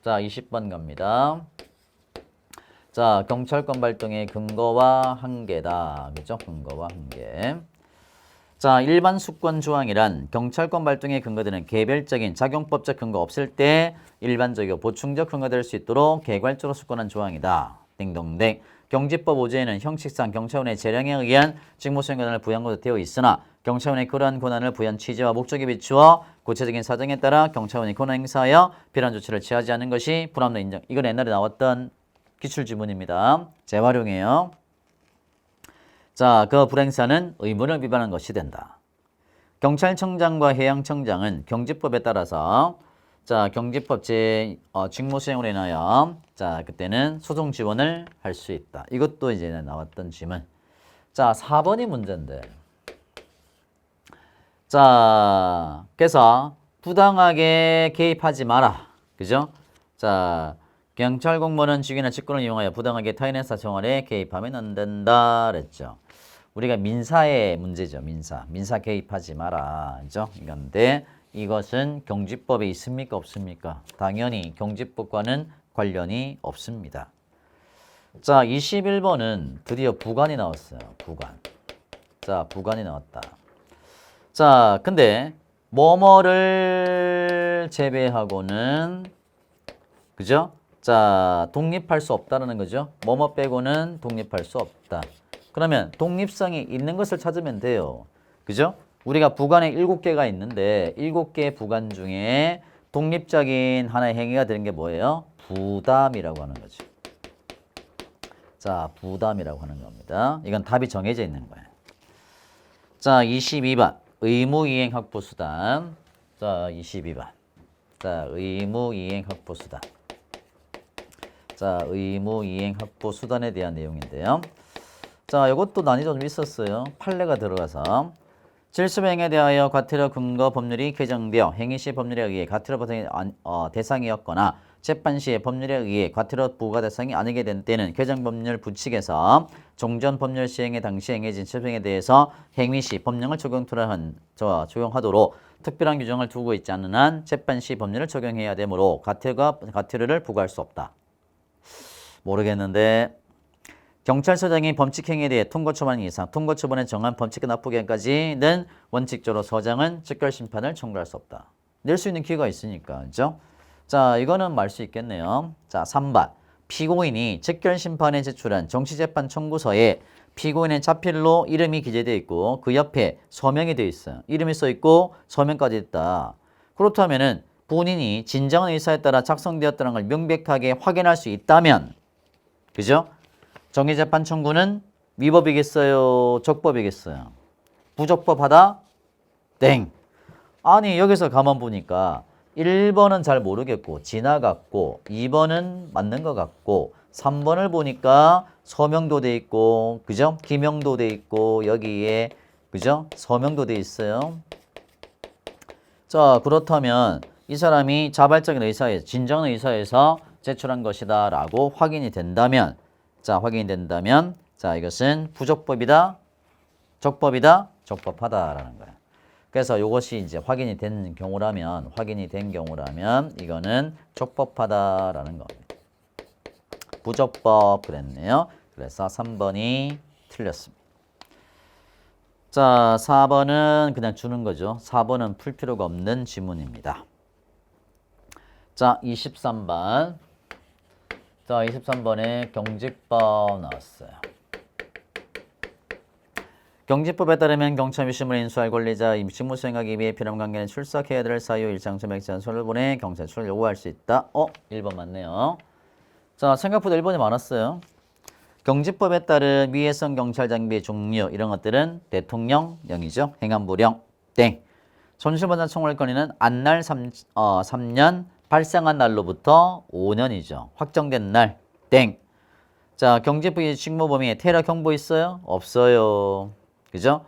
자, 20번 갑니다. 자, 경찰권 발동의 근거와 한계다. 그죠? 근거와 한계. 자, 일반 수권 조항이란 경찰권 발동의 근거들은 개별적인 작용법적 근거 없을 때 일반적이고 보충적 근거 될 수 있도록 개괄적으로 수권한 조항이다. 땡동댕. 경지법 5조에는 형식상 경찰원의 재량에 의한 직무수행 권한을 부여한 것으로 되어 있으나 경찰원의 그러한 권한을 부여한 취지와 목적에 비추어 구체적인 사정에 따라 경찰원이 권한 행사하여 필요한 조치를 취하지 않는 것이 불합리한 인정. 이건 옛날에 나왔던 기출지문입니다. 재활용해요. 자, 그 불행사는 의무를 위반한 것이 된다. 경찰청장과 해양청장은 경지법에 따라서 자, 경지법 직무수행으로 인하여 자, 그때는 소송 지원을 할 수 있다. 이것도 이제 나왔던 지문. 자, 4번이 문제인데. 자, 그래서 부당하게 개입하지 마라. 그죠? 자, 경찰 공무원은 직위나 직권을 이용하여 부당하게 타인의 사생활에 개입하면 안 된다. 그랬죠. 우리가 민사의 문제죠. 민사 개입하지 마라. 그죠? 이건데 이것은 경지법에 있습니까? 없습니까? 당연히 경지법과는 관련이 없습니다. 자, 21번은 드디어 부관이 나왔어요. 부관. 자, 부관이 나왔다. 자, 근데 뭐뭐를 제외하고는 그죠? 자, 독립할 수 없다는 거죠. 뭐뭐 빼고는 독립할 수 없다. 그러면 독립성이 있는 것을 찾으면 돼요. 그죠? 우리가 부관에 7개가 있는데 7개의 부관 중에 독립적인 하나의 행위가 되는 게 뭐예요? 부담이라고 하는 거죠. 자, 부담이라고 하는 겁니다. 이건 답이 정해져 있는 거예요. 자, 22번. 의무이행 확보수단. 자, 22번. 자, 의무이행 확보수단. 자, 의무이행 확보수단에 대한 내용인데요. 자, 이것도 난이도 좀 있었어요. 판례가 들어가서 질서행위에 대하여 과태료 근거 법률이 개정되어 행위 시 법률에 의해 과태료 보상의 대상이었거나 재판 시에 법률에 의해 과태료 부과 대상이 아니게 된 때는 개정 법률 부칙에서 종전 법률 시행의 당시 행해진 질서행위에 대해서 행위 시 법령을 적용하도록 특별한 규정을 두고 있지 않는 한 재판 시 법률을 적용해야 되므로 과태료를 부과할 수 없다. 모르겠는데 경찰서장이 범칙행위에 대해 통고처분 이상 통고처분에 정한 범칙에 납부기한까지는 원칙적으로 서장은 즉결심판을 청구할 수 없다. 낼 수 있는 기회가 있으니까. 그죠? 자, 이거는 말 수 있겠네요. 자, 3번. 피고인이 즉결심판에 제출한 정치재판 청구서에 피고인의 자필로 이름이 기재되어 있고 그 옆에 서명이 되어 있어요. 이름이 써 있고 서명까지 있다. 그렇다면은 본인이 진정한 의사에 따라 작성되었다는 걸 명백하게 확인할 수 있다면 그죠? 정의재판 청구는 위법이겠어요? 적법이겠어요? 부적법하다? 땡. 아니 여기서 가만 보니까 1번은 잘 모르겠고 지나갔고 2번은 맞는 것 같고 3번을 보니까 서명도 돼 있고 그죠? 기명도 돼 있고 여기에 그죠? 서명도 돼 있어요. 자, 그렇다면 이 사람이 자발적인 의사에서 진정한 의사에서 제출한 것이다 라고 확인이 된다면 자, 확인이 된다면 자, 이것은 부적법이다, 적법이다, 적법하다라는 거예요. 그래서 이것이 이제 확인이 된 경우라면 이거는 적법하다라는 겁니다. 부적법 그랬네요. 그래서 3번이 틀렸습니다. 자, 4번은 그냥 주는 거죠. 4번은 풀 필요가 없는 지문입니다. 자, 23번. 자, 23번에 경직법 나왔어요. 경직법에 따르면 경찰 유심을 인수할 권리자 임직무 수행하기 위해 필요한 관계는 출석해야 될 사유 일장 소명 제안서를 보내 경찰 출을 요구할 수 있다. 1번 맞네요. 자, 생각보다 1번이 많았어요. 경직법에 따른 위해성 경찰 장비의 종류 이런 것들은 대통령령이죠. 행안부령 땡. 손실보상 청구할 권리는 안날 3년 발생한 날로부터 5년이죠. 확정된 날 땡. 자, 경제부의 직무 범위에 테러 경보 있어요? 없어요. 그죠?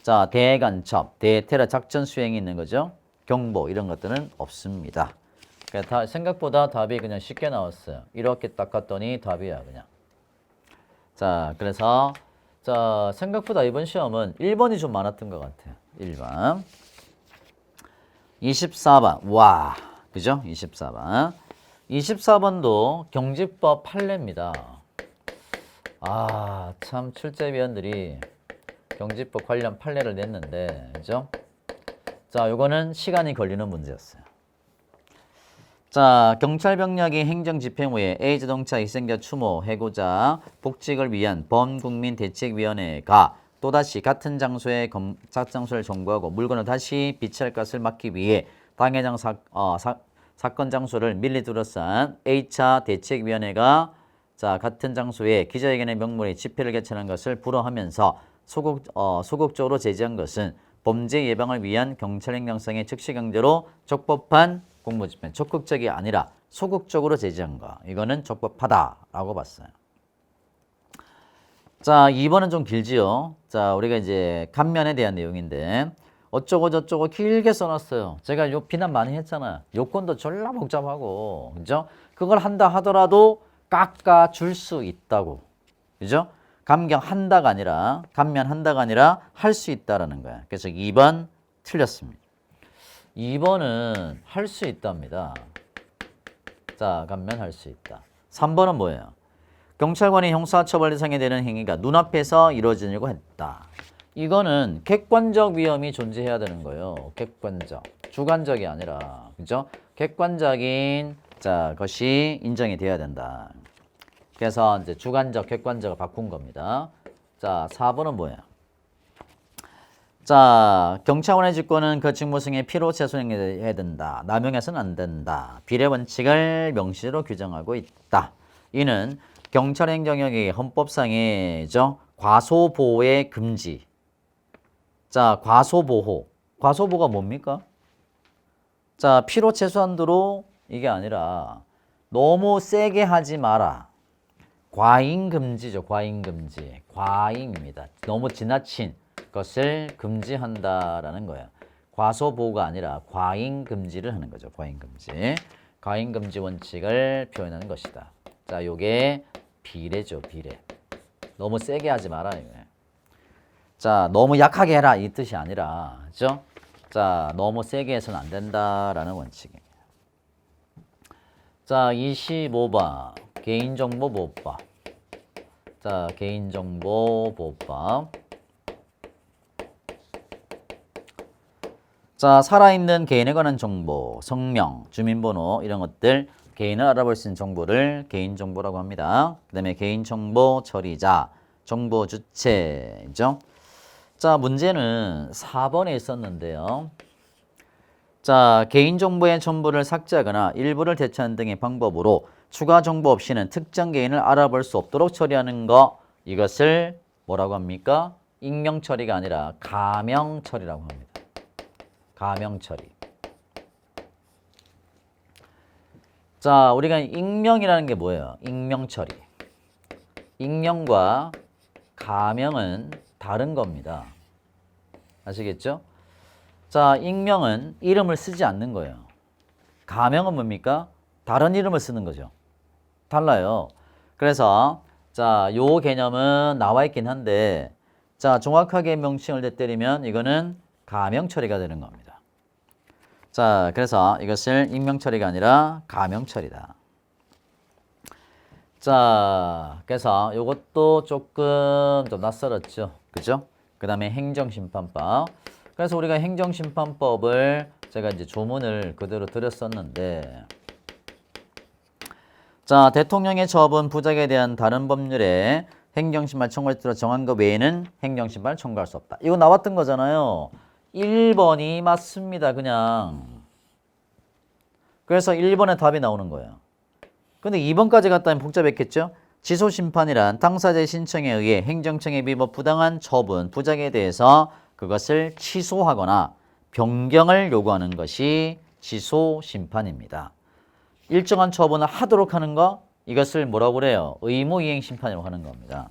자, 대간첩, 대테러 작전 수행이 있는 거죠. 경보 이런 것들은 없습니다. 그러니까 생각보다 답이 그냥 쉽게 나왔어요. 이렇게 딱 갔더니 답이야 그냥. 자, 그래서 자, 생각보다 이번 시험은 1번이 좀 많았던 것 같아요. 1번. 24번. 와, 그죠? 24번. 24번도 경직법 판례입니다. 아, 참 출제위원들이 경직법 관련 판례를 냈는데, 그죠? 자, 요거는 시간이 걸리는 문제였어요. 자, 경찰병력이 행정집행 후에 A자동차 희생자 추모 해고자 복직을 위한 범국민대책위원회가 또다시 같은 장소에 작장소를 점거하고 물건을 다시 비치할 것을 막기 위해 당해당 사건 장소를 밀리 둘러싼 A차 대책위원회가 자, 같은 장소에 기자회견의 명목에 집회를 개최하는 것을 불허하면서 소극적으로 제지한 것은 범죄 예방을 위한 경찰 행정성의 즉시 강제로 적법한 공무집행, 적극적이 아니라 소극적으로 제지한 거. 이거는 적법하다라고 봤어요. 자, 2번은 좀 길지요. 자, 우리가 이제 감면에 대한 내용인데 어쩌고 저쩌고 길게 써놨어요. 제가 요 비난 많이 했잖아요. 요건도 졸라 복잡하고, 그죠? 그걸 한다 하더라도 깎아줄 수 있다고, 그죠? 감경한다가 아니라, 감면한다가 아니라 할 수 있다라는 거야. 그래서 2번 틀렸습니다. 2번은 할 수 있답니다. 자, 감면할 수 있다. 3번은 뭐예요? 경찰관이 형사처벌 대상이 되는 행위가 눈앞에서 이루어지려고 했다. 이거는 객관적 위험이 존재해야 되는 거예요. 객관적. 주관적이 아니라. 그죠? 객관적인 자, 것이 인정이 돼야 된다. 그래서 이제 주관적, 객관적을 바꾼 겁니다. 자, 4번은 뭐예요? 자, 경찰관의 직권은 그 직무 수행에 필요 최소화해야 된다. 남용해서는 안 된다. 비례 원칙을 명시로 규정하고 있다. 이는 경찰 행정력이 헌법상의죠. 과소보호의 금지. 자, 과소보호. 과소보호가 뭡니까? 자, 필요 최소한도로 이게 아니라 너무 세게 하지 마라. 과잉금지죠. 과잉금지. 과잉입니다. 너무 지나친 것을 금지한다라는 거예요. 과소보호가 아니라 과잉금지를 하는 거죠. 과잉금지. 과잉금지 원칙을 표현하는 것이다. 자, 요게 비례죠. 비례. 너무 세게 하지 마라. 자, 너무 약하게 해라. 이 뜻이 아니라, 그죠? 자, 너무 세게 해서는 안 된다라는 원칙입니다. 자, 25번. 개인정보보호법. 자, 개인정보보호법. 자, 살아있는 개인에 관한 정보, 성명, 주민번호 이런 것들 개인을 알아볼 수 있는 정보를 개인정보라고 합니다. 그 다음에 개인정보 처리자, 정보 주체죠. 자, 문제는 4번에 있었는데요. 자, 개인정보의 전부를 삭제하거나 일부를 대체하는 등의 방법으로 추가 정보 없이는 특정 개인을 알아볼 수 없도록 처리하는 거, 이것을 뭐라고 합니까? 익명 처리가 아니라 가명 처리라고 합니다. 가명 처리. 자, 우리가 익명이라는 게 뭐예요? 익명 처리. 익명과 가명은 다른 겁니다. 아시겠죠? 자, 익명은 이름을 쓰지 않는 거예요. 가명은 뭡니까? 다른 이름을 쓰는 거죠. 달라요. 그래서 자, 요 개념은 나와 있긴 한데 자, 정확하게 명칭을 대때리면 이거는 가명 처리가 되는 겁니다. 자, 그래서 이것을 익명 처리가 아니라 가명 처리다. 자, 그래서 이것도 조금 좀 낯설었죠. 그죠? 그 다음에 행정심판법. 그래서 우리가 행정심판법을 제가 이제 조문을 그대로 드렸었는데, 자, 대통령의 처분, 부작에 대한 다른 법률에 행정심판 청구를 들어 정한 것 외에는 행정심판을 청구할 수 없다. 이거 나왔던 거잖아요. 1번이 맞습니다. 그냥. 그래서 1번에 답이 나오는 거예요. 근데 2번까지 갔다면 복잡했겠죠? 지소심판이란 당사자의 신청에 의해 행정청에 비법 부당한 처분, 부작에 대해서 그것을 취소하거나 변경을 요구하는 것이 지소심판입니다. 일정한 처분을 하도록 하는 거, 이것을 뭐라고 그래요? 의무이행심판이라고 하는 겁니다.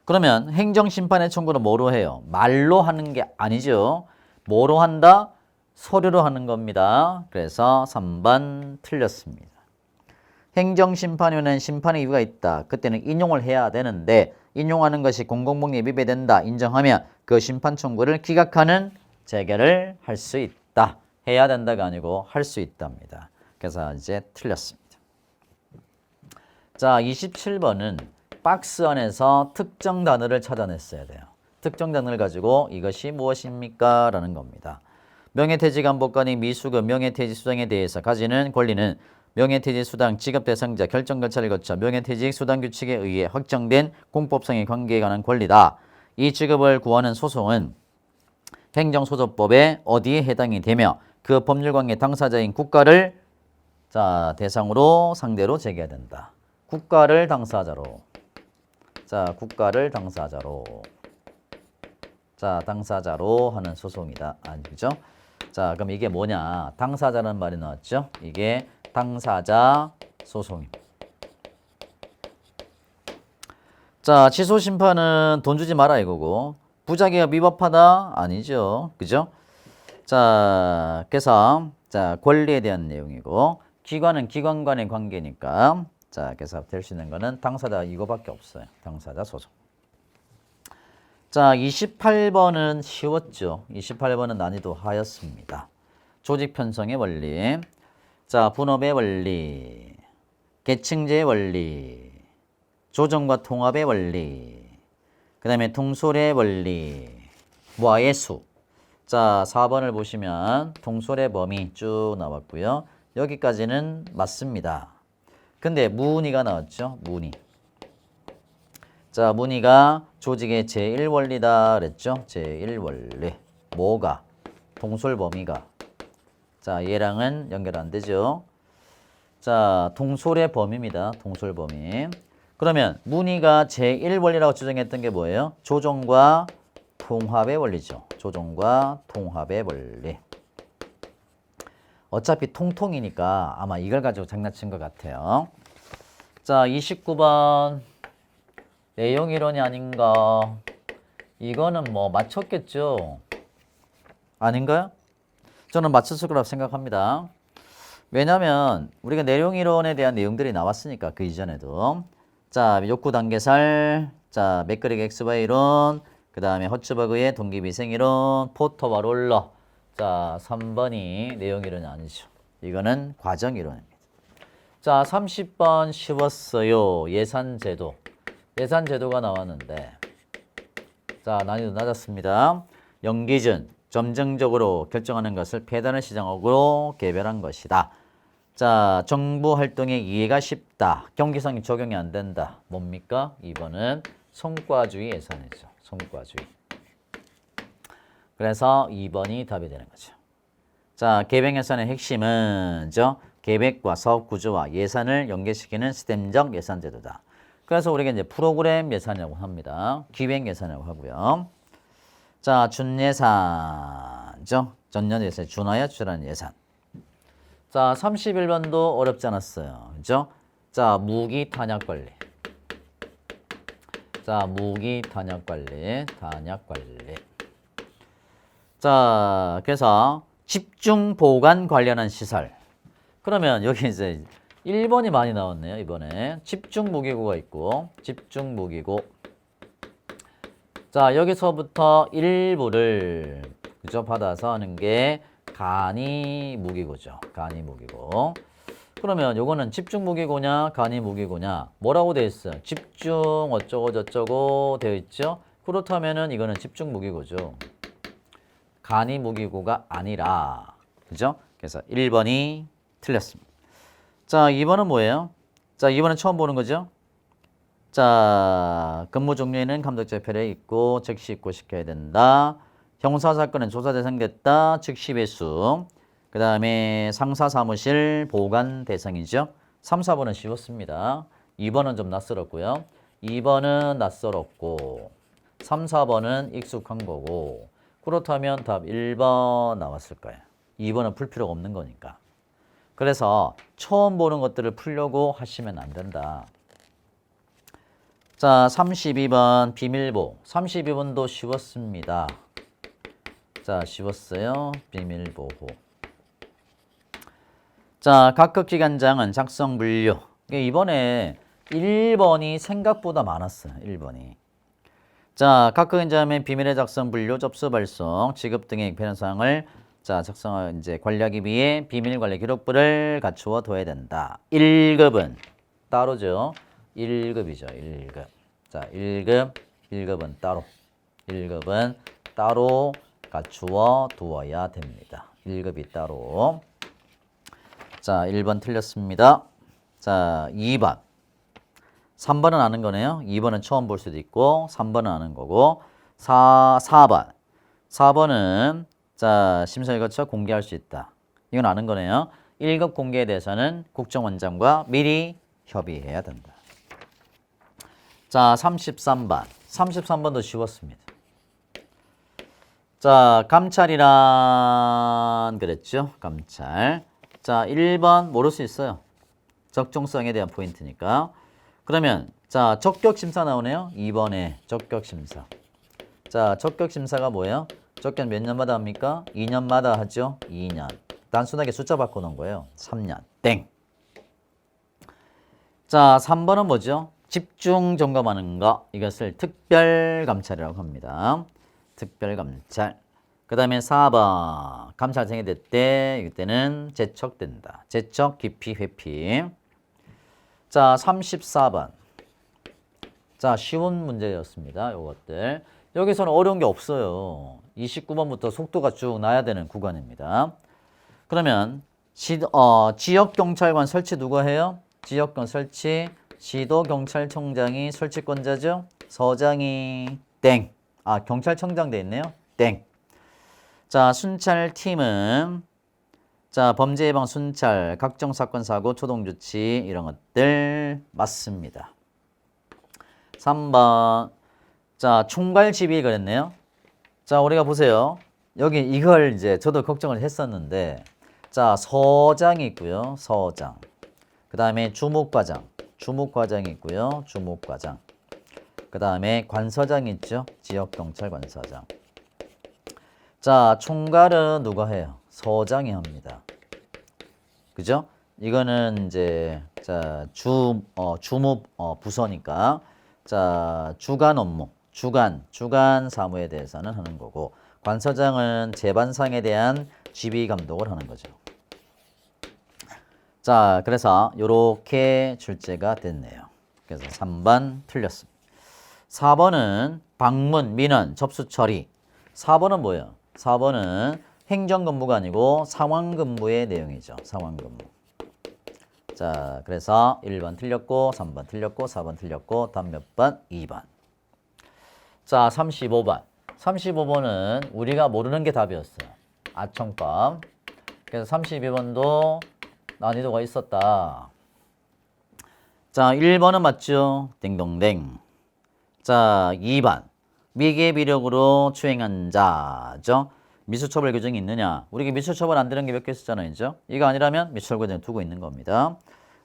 그러면 행정심판의 청구는 뭐로 해요? 말로 하는 게 아니죠. 뭐로 한다? 서류로 하는 겁니다. 그래서 3번 틀렸습니다. 행정심판위원회는 심판의 이유가 있다. 그때는 인용을 해야 되는데 인용하는 것이 공공복리에 위배된다. 인정하면 그 심판 청구를 기각하는 재결을 할 수 있다. 해야 된다가 아니고 할 수 있답니다. 그래서 이제 틀렸습니다. 자, 27번은 박스 안에서 특정 단어를 찾아냈어야 돼요. 특정 단어를 가지고 이것이 무엇입니까? 라는 겁니다. 명예퇴직안보관이 미수급 명예퇴직 수당에 대해서 가지는 권리는 명예퇴직 수당 지급 대상자 결정 절차를 거쳐 명예퇴직 수당 규칙에 의해 확정된 공법성의 관계에 관한 권리다. 이 지급을 구하는 소송은 행정소송법에 어디에 해당이 되며 그 법률관계 당사자인 국가를 자 대상으로 상대로 제기해야 된다. 국가를 당사자로. 자, 국가를 당사자로. 자, 당사자로 하는 소송이다. 아니죠? 자, 그럼 이게 뭐냐? 당사자라는 말이 나왔죠? 이게 당사자 소송입니다. 자, 취소 심판은 돈 주지 마라 이거고. 부자기업 위법하다? 아니죠. 그죠? 자, 그래서 자, 권리에 대한 내용이고 기관은 기관 간의 관계니까 자, 그래서 될 수 있는 거는 당사자 이거밖에 없어요. 당사자 소송. 자, 28번은 쉬웠죠. 28번은 난이도 하였습니다. 조직 편성의 원리. 자, 분업의 원리. 계층제의 원리. 조정과 통합의 원리. 그 다음에 통솔의 원리. 무아의 수. 자, 4번을 보시면 통솔의 범위 쭉 나왔고요. 여기까지는 맞습니다. 근데 무늬가 나왔죠. 무늬. 자, 무늬가 조직의 제1원리다 그랬죠. 제1원리. 뭐가? 통솔 범위가. 자, 얘랑은 연결 안 되죠. 자, 통솔의 범위입니다. 통솔 범위. 그러면 무늬가 제1원리라고 주장했던 게 뭐예요? 조정과 통합의 원리죠. 조정과 통합의 원리. 어차피 통통이니까 아마 이걸 가지고 장난친 것 같아요. 자, 29번. 내용이론이 아닌가. 이거는 뭐 맞췄겠죠? 아닌가요? 저는 맞췄을 거라고 생각합니다. 왜냐면 우리가 내용이론에 대한 내용들이 나왔으니까 그 이전에도. 자, 욕구 단계살. 자, 맥그리거 엑스바이 이론. 그 다음에 허츠버그의 동기비생이론. 포터와 롤러. 자, 3번이 내용이론이 아니죠. 이거는 과정이론입니다. 자, 30번 쉬웠어요. 예산제도. 예산제도가 나왔는데 자, 난이도 낮았습니다. 연기준, 점정적으로 결정하는 것을 폐단의 시장으로 개별한 것이다. 자, 정부 활동에 이해가 쉽다. 경기성이 적용이 안 된다. 뭡니까? 2번은 성과주의 예산이죠. 성과주의. 그래서 2번이 답이 되는 거죠. 자, 계획 예산의 핵심은 계획과 사업 구조와 예산을 연계시키는 시스템적 예산 제도다. 그래서 우리가 이제 프로그램 예산이라고 합니다. 기획 예산이라고 하고요. 자, 준예산죠. 전년 예산 준하여 추진하는 예산. 자, 31번도 어렵지 않았어요. 그죠? 자, 무기 탄약 관리. 자, 무기 탄약 관리. 탄약 관리. 자, 그래서 집중 보관 관련한 시설. 그러면 여기 이제 1번이 많이 나왔네요. 이번에 집중 무기고가 있고 집중 무기고. 자, 여기서부터 일부를 그죠? 받아서 하는 게 간이 무기고죠. 간이 무기고. 그러면 요거는 집중 무기고냐 간이 무기고냐 뭐라고 되어 있어요? 집중 어쩌고 저쩌고 되어 있죠. 그렇다면은 이거는 집중 무기고죠. 간이 무기고가 아니라 그죠? 그래서 1번이 틀렸습니다. 자, 2번은 뭐예요? 자, 2번은 처음 보는 거죠? 자, 근무 종료에는 감독제표에 있고 즉시 입고시켜야 된다. 형사사건은 조사 대상됐다. 즉시 배수. 그 다음에 상사사무실 보관 대상이죠. 3, 4번은 쉬웠습니다. 2번은 좀 낯설었고요. 2번은 낯설었고 3, 4번은 익숙한 거고 그렇다면 답 1번 나왔을 거예요. 2번은 풀 필요가 없는 거니까. 그래서 처음 보는 것들을 풀려고 하시면 안 된다. 자, 32번 비밀보. 32번도 쉬웠습니다. 자, 쉬웠어요. 비밀보호. 자, 각각 기관장은 작성 분류. 이번에 1번이 생각보다 많았어요. 1번이. 자, 각각 기관장의 비밀의 작성 분류, 접수 발송, 지급 등의 변화사항을 자, 작성을 이제 관리하기 위해 비밀 관리 기록부를 갖추어 둬야 된다. 1급은 따로죠. 1급이죠. 1급. 자, 1급은 따로. 1급은 따로 갖추어 두어야 됩니다. 1급이 따로. 자, 1번 틀렸습니다. 자, 2번. 3번은 아는 거네요. 2번은 처음 볼 수도 있고 3번은 아는 거고 4번. 4번은 자, 심사를 거쳐 공개할 수 있다. 이건 아는 거네요. 1급 공개에 대해서는 국정원장과 미리 협의해야 된다. 자, 33번. 33번도 쉬웠습니다. 자, 감찰이란 그랬죠? 감찰. 자, 1번 모를 수 있어요. 적정성에 대한 포인트니까. 그러면 자, 적격심사 나오네요. 2번에 적격심사. 자, 적격심사가 뭐예요? 적격 몇 년마다 합니까? 2년마다 하죠. 2년. 단순하게 숫자 바꿔놓은 거예요. 3년. 땡. 자, 3번은 뭐죠? 집중 점검하는 거. 이것을 특별감찰이라고 합니다. 특별감찰. 그 다음에 4번. 감찰 생략될 때, 이때는 재척된다. 재척, 기피, 회피. 자, 34번. 자, 쉬운 문제였습니다. 요것들. 여기서는 어려운 게 없어요. 29번부터 속도가 쭉 나야 되는 구간입니다. 그러면 지역경찰관 설치 누가 해요? 지역경 설치 시도경찰청장이 설치권자죠. 서장이 땡. 아, 경찰청장 돼 있네요. 땡. 자, 순찰팀은 자, 범죄 예방 순찰, 각종 사건 사고 초동 조치 이런 것들 맞습니다. 3번. 자, 총괄 지휘 그랬네요. 자, 우리가 보세요. 여기 이걸 이제 저도 걱정을 했었는데 자, 서장이 있고요. 서장. 그 다음에 주목과장. 주목과장이 있고요. 주목과장. 그 다음에 관서장이 있죠. 지역경찰관서장. 자, 총괄은 누가 해요? 서장이 합니다. 그죠? 이거는 이제 자, 주무 부서니까 자, 주간 업무. 주간 사무에 대해서는 하는 거고 관서장은 재반상에 대한 지휘 감독을 하는 거죠. 자, 그래서 요렇게 출제가 됐네요. 그래서 3번 틀렸습니다. 4번은 방문, 민원, 접수 처리. 4번은 뭐예요? 4번은 행정근무가 아니고 상황근무의 내용이죠. 상황근무. 자, 그래서 1번 틀렸고 3번 틀렸고 4번 틀렸고 다음 몇 번? 2번. 자, 35번. 35번은 우리가 모르는 게 답이었어요. 아청법. 그래서 32번도 난이도가 있었다. 자, 1번은 맞죠? 땡동댕. 자, 2번. 미개 비력으로 추행한 자죠. 미수처벌 규정이 있느냐? 우리가 미수처벌 안 되는 게 몇 개 있었잖아요. 이거 아니라면 미수처벌 규정을 두고 있는 겁니다.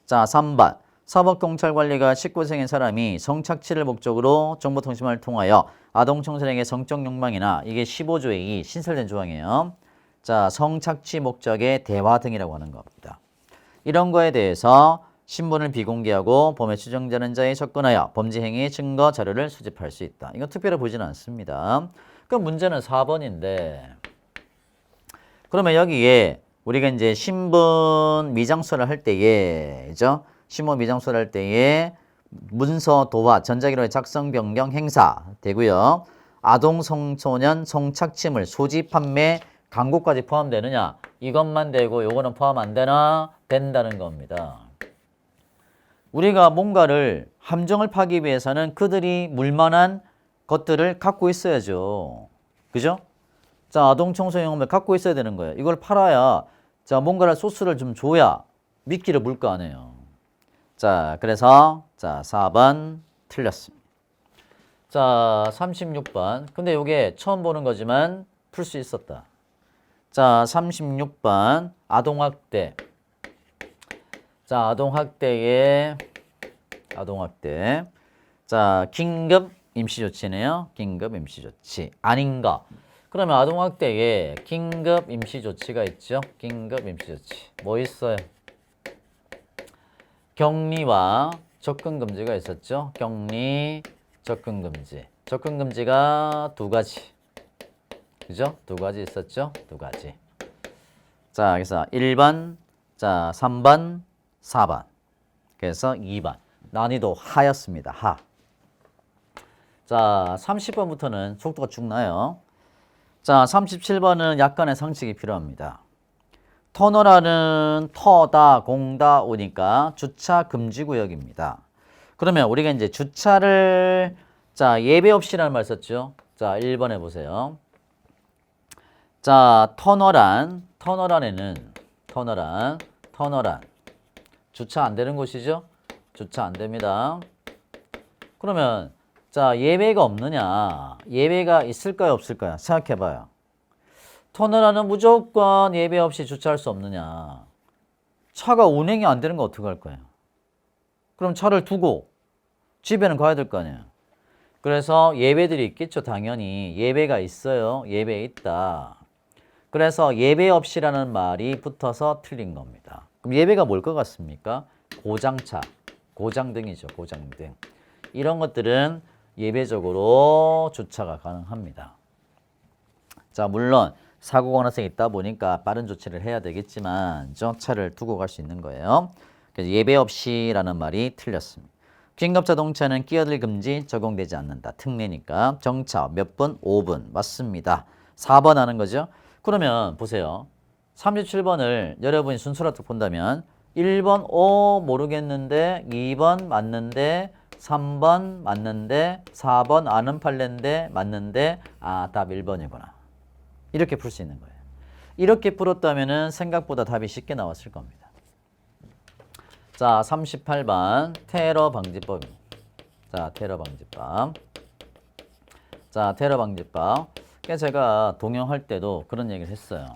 자, 3번. 사법경찰관리가 19세인 사람이 성착취를 목적으로 정보통신망을 통하여 아동청소년에게 성적 욕망이나 이게 15조의 2 신설된 조항이에요. 자, 성착취 목적의 대화 등이라고 하는 겁니다. 이런 거에 대해서 신분을 비공개하고 범죄 추정되는 자에 접근하여 범죄 행위의 증거 자료를 수집할 수 있다. 이건 특별히 보지는 않습니다. 그럼 문제는 4번인데 그러면 여기에 우리가 이제 신분 미장수를 할 때에 그죠? 신분 미장수를 할 때에 문서 도화, 전자기록의 작성 변경 행사 되고요. 아동 청소년 성착취물 소지 판매 광고까지 포함되느냐? 이것만 되고 요거는 포함 안 되나? 된다는 겁니다. 우리가 뭔가를 함정을 파기 위해서는 그들이 물만한 것들을 갖고 있어야죠. 그죠? 자, 아동 청소년을 갖고 있어야 되는 거예요. 이걸 팔아야 자, 뭔가를 소스를 좀 줘야 미끼를 물 거 아니에요. 자, 그래서 자, 4번 틀렸습니다. 자, 36번. 근데 이게 처음 보는 거지만 풀 수 있었다. 자, 36번 아동학대. 자, 아동학대. 자, 긴급 임시조치네요. 긴급 임시조치. 아닌가? 그러면 아동학대에 긴급 임시조치가 있죠. 긴급 임시조치. 뭐 있어요? 격리와 접근금지가 있었죠. 격리, 접근금지. 접근금지가 두 가지. 그죠? 두 가지 있었죠? 두 가지. 자, 그래서 1번, 자, 3번, 4번. 그래서 2번. 난이도 하였습니다. 하. 자, 30번부터는 속도가 쭉 나요. 자, 37번은 약간의 상식이 필요합니다. 터널하는 터다, 공다 오니까 주차 금지 구역입니다. 그러면 우리가 이제 주차를 자, 예배 없이라는 말 썼죠. 자, 1번에 보세요. 자, 터널안 주차 안 되는 곳이죠? 주차 안 됩니다. 그러면 자, 예배가 없느냐? 예배가 있을까요, 없을까요? 생각해 봐요. 터널안은 무조건 예배 없이 주차할 수 없느냐? 차가 운행이 안 되는 거 어떡할 거예요? 그럼 차를 두고 집에는 가야 될 거 아니에요. 그래서 예배들이 있겠죠, 당연히. 예배가 있어요. 예배 있다. 그래서 예배 없이라는 말이 붙어서 틀린 겁니다. 그럼 예배가 뭘 것 같습니까? 고장차, 고장등이죠, 고장등. 이런 것들은 예배적으로 주차가 가능합니다. 자, 물론 사고 가능성이 있다 보니까 빠른 조치를 해야 되겠지만 차를 두고 갈 수 있는 거예요. 그래서 예배 없이라는 말이 틀렸습니다. 긴급자동차는 끼어들 금지 적용되지 않는다. 특례니까. 정차 몇 분? 5분. 맞습니다. 4번 하는 거죠. 그러면 보세요. 37번을 여러분이 순서로 본다면 1번 모르겠는데 2번 맞는데 3번 맞는데 4번 아는 팔레인데 맞는데 답 1번이구나. 이렇게 풀 수 있는 거예요. 이렇게 풀었다면 생각보다 답이 쉽게 나왔을 겁니다. 자, 38번 테러 방지법입니다. 자, 테러 방지법. 자, 테러 방지법. 제가 동영할 때도 그런 얘기를 했어요.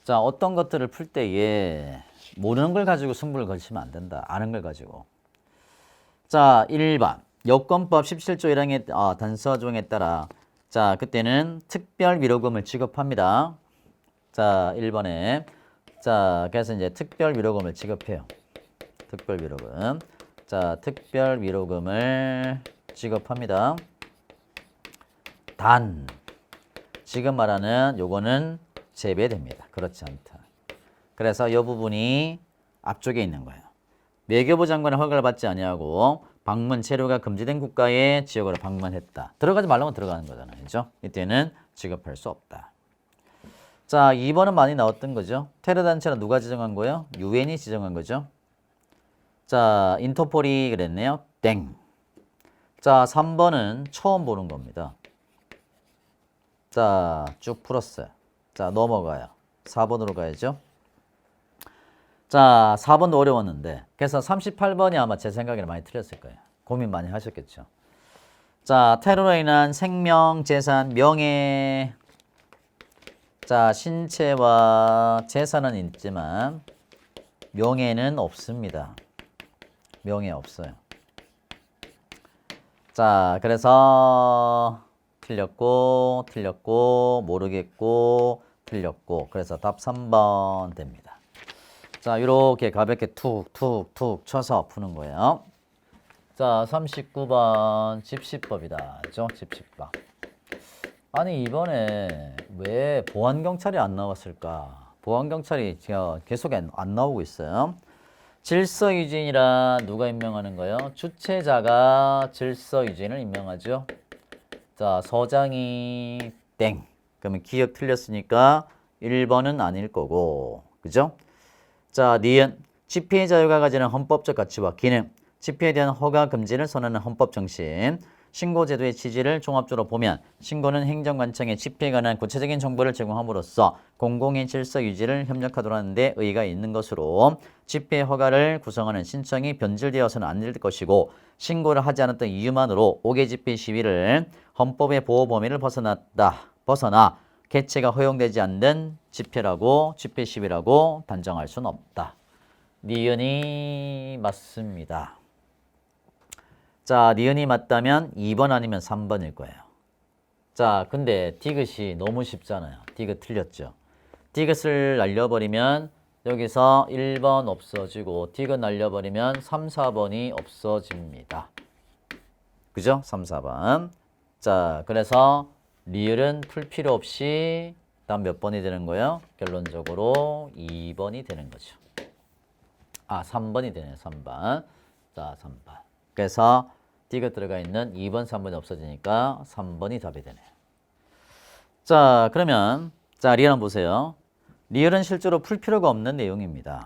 자, 어떤 것들을 풀 때에 모르는 걸 가지고 승부를 걸치면 안 된다. 아는 걸 가지고. 자, 1번. 여권법 17조 1항의 단서 조항에 따라 자, 그때는 특별 위로금을 지급합니다. 자, 1번에 자, 그래서 이제 특별 위로금을 지급해요. 특별 위로금. 자, 특별 위로금을 지급합니다. 단 지금 말하는 요거는 제외됩니다. 그렇지 않다. 그래서 이 부분이 앞쪽에 있는 거예요. 외교부 장관의 허가를 받지 아니하고 방문 체류가 금지된 국가의 지역으로 방문했다. 들어가지 말라면 들어가는 거잖아요. 그죠? 이때는 지급할 수 없다. 자, 2번은 많이 나왔던 거죠. 테러 단체는 누가 지정한 거예요? 유엔이 지정한 거죠. 자, 인터폴이 그랬네요. 땡. 자, 3번은 처음 보는 겁니다. 자, 쭉 풀었어요. 자, 넘어가요. 4번으로 가야죠. 자, 4번도 어려웠는데 그래서 38번이 아마 제 생각에는 많이 틀렸을 거예요. 고민 많이 하셨겠죠. 자, 테러로 인한 생명, 재산, 명예. 자, 신체와 재산은 있지만 명예는 없습니다. 명예 없어요. 자, 그래서 틀렸고 모르겠고 틀렸고 그래서 답 3번 됩니다. 자, 이렇게 가볍게 툭툭툭 쳐서 푸는 거예요. 자, 39번 집시법이다. 그죠? 집시법. 아니, 이번에 왜 보안경찰이 안 나왔을까? 보안경찰이 계속 안 나오고 있어요. 질서유지인이라 누가 임명하는 거예요? 주최자가 질서유지인을 임명하죠. 자, 서장이 땡. 그러면 기억 틀렸으니까 1번은 아닐 거고. 그죠? 자, 니은. 집회의 자유가 가지는 헌법적 가치와 기능. 집회에 대한 허가 금지를 선언하는 헌법 정신. 신고제도의 취지를 종합적으로 보면 신고는 행정관청에 집회에 관한 구체적인 정보를 제공함으로써 공공의 질서 유지를 협력하도록 하는 데 의의가 있는 것으로 집회 허가를 구성하는 신청이 변질되어서는 안 될 것이고 신고를 하지 않았던 이유만으로 5개 집회 시위를 헌법의 보호 범위를 벗어나 개최가 허용되지 않는 집회 시위라고 단정할 수는 없다. 니은이 맞습니다. 자, 니은이 맞다면 2번 아니면 3번일 거예요. 자, 근데 디귿이 너무 쉽잖아요. 디귿 틀렸죠. 디귿을 날려버리면 여기서 1번 없어지고 디귿 날려버리면 3, 4번이 없어집니다. 그죠? 3, 4번. 자, 그래서 리을은 풀 필요 없이 다음 몇 번이 되는 거예요? 결론적으로 2번이 되는 거죠. 아, 3번이 되네요. 3번. 자, 3번. 그래서 디귿 들어가 있는 2번, 3번이 없어지니까 3번이 답이 되네요. 자, 그러면 자, 리을 한번 보세요. 리을은 실제로 풀 필요가 없는 내용입니다.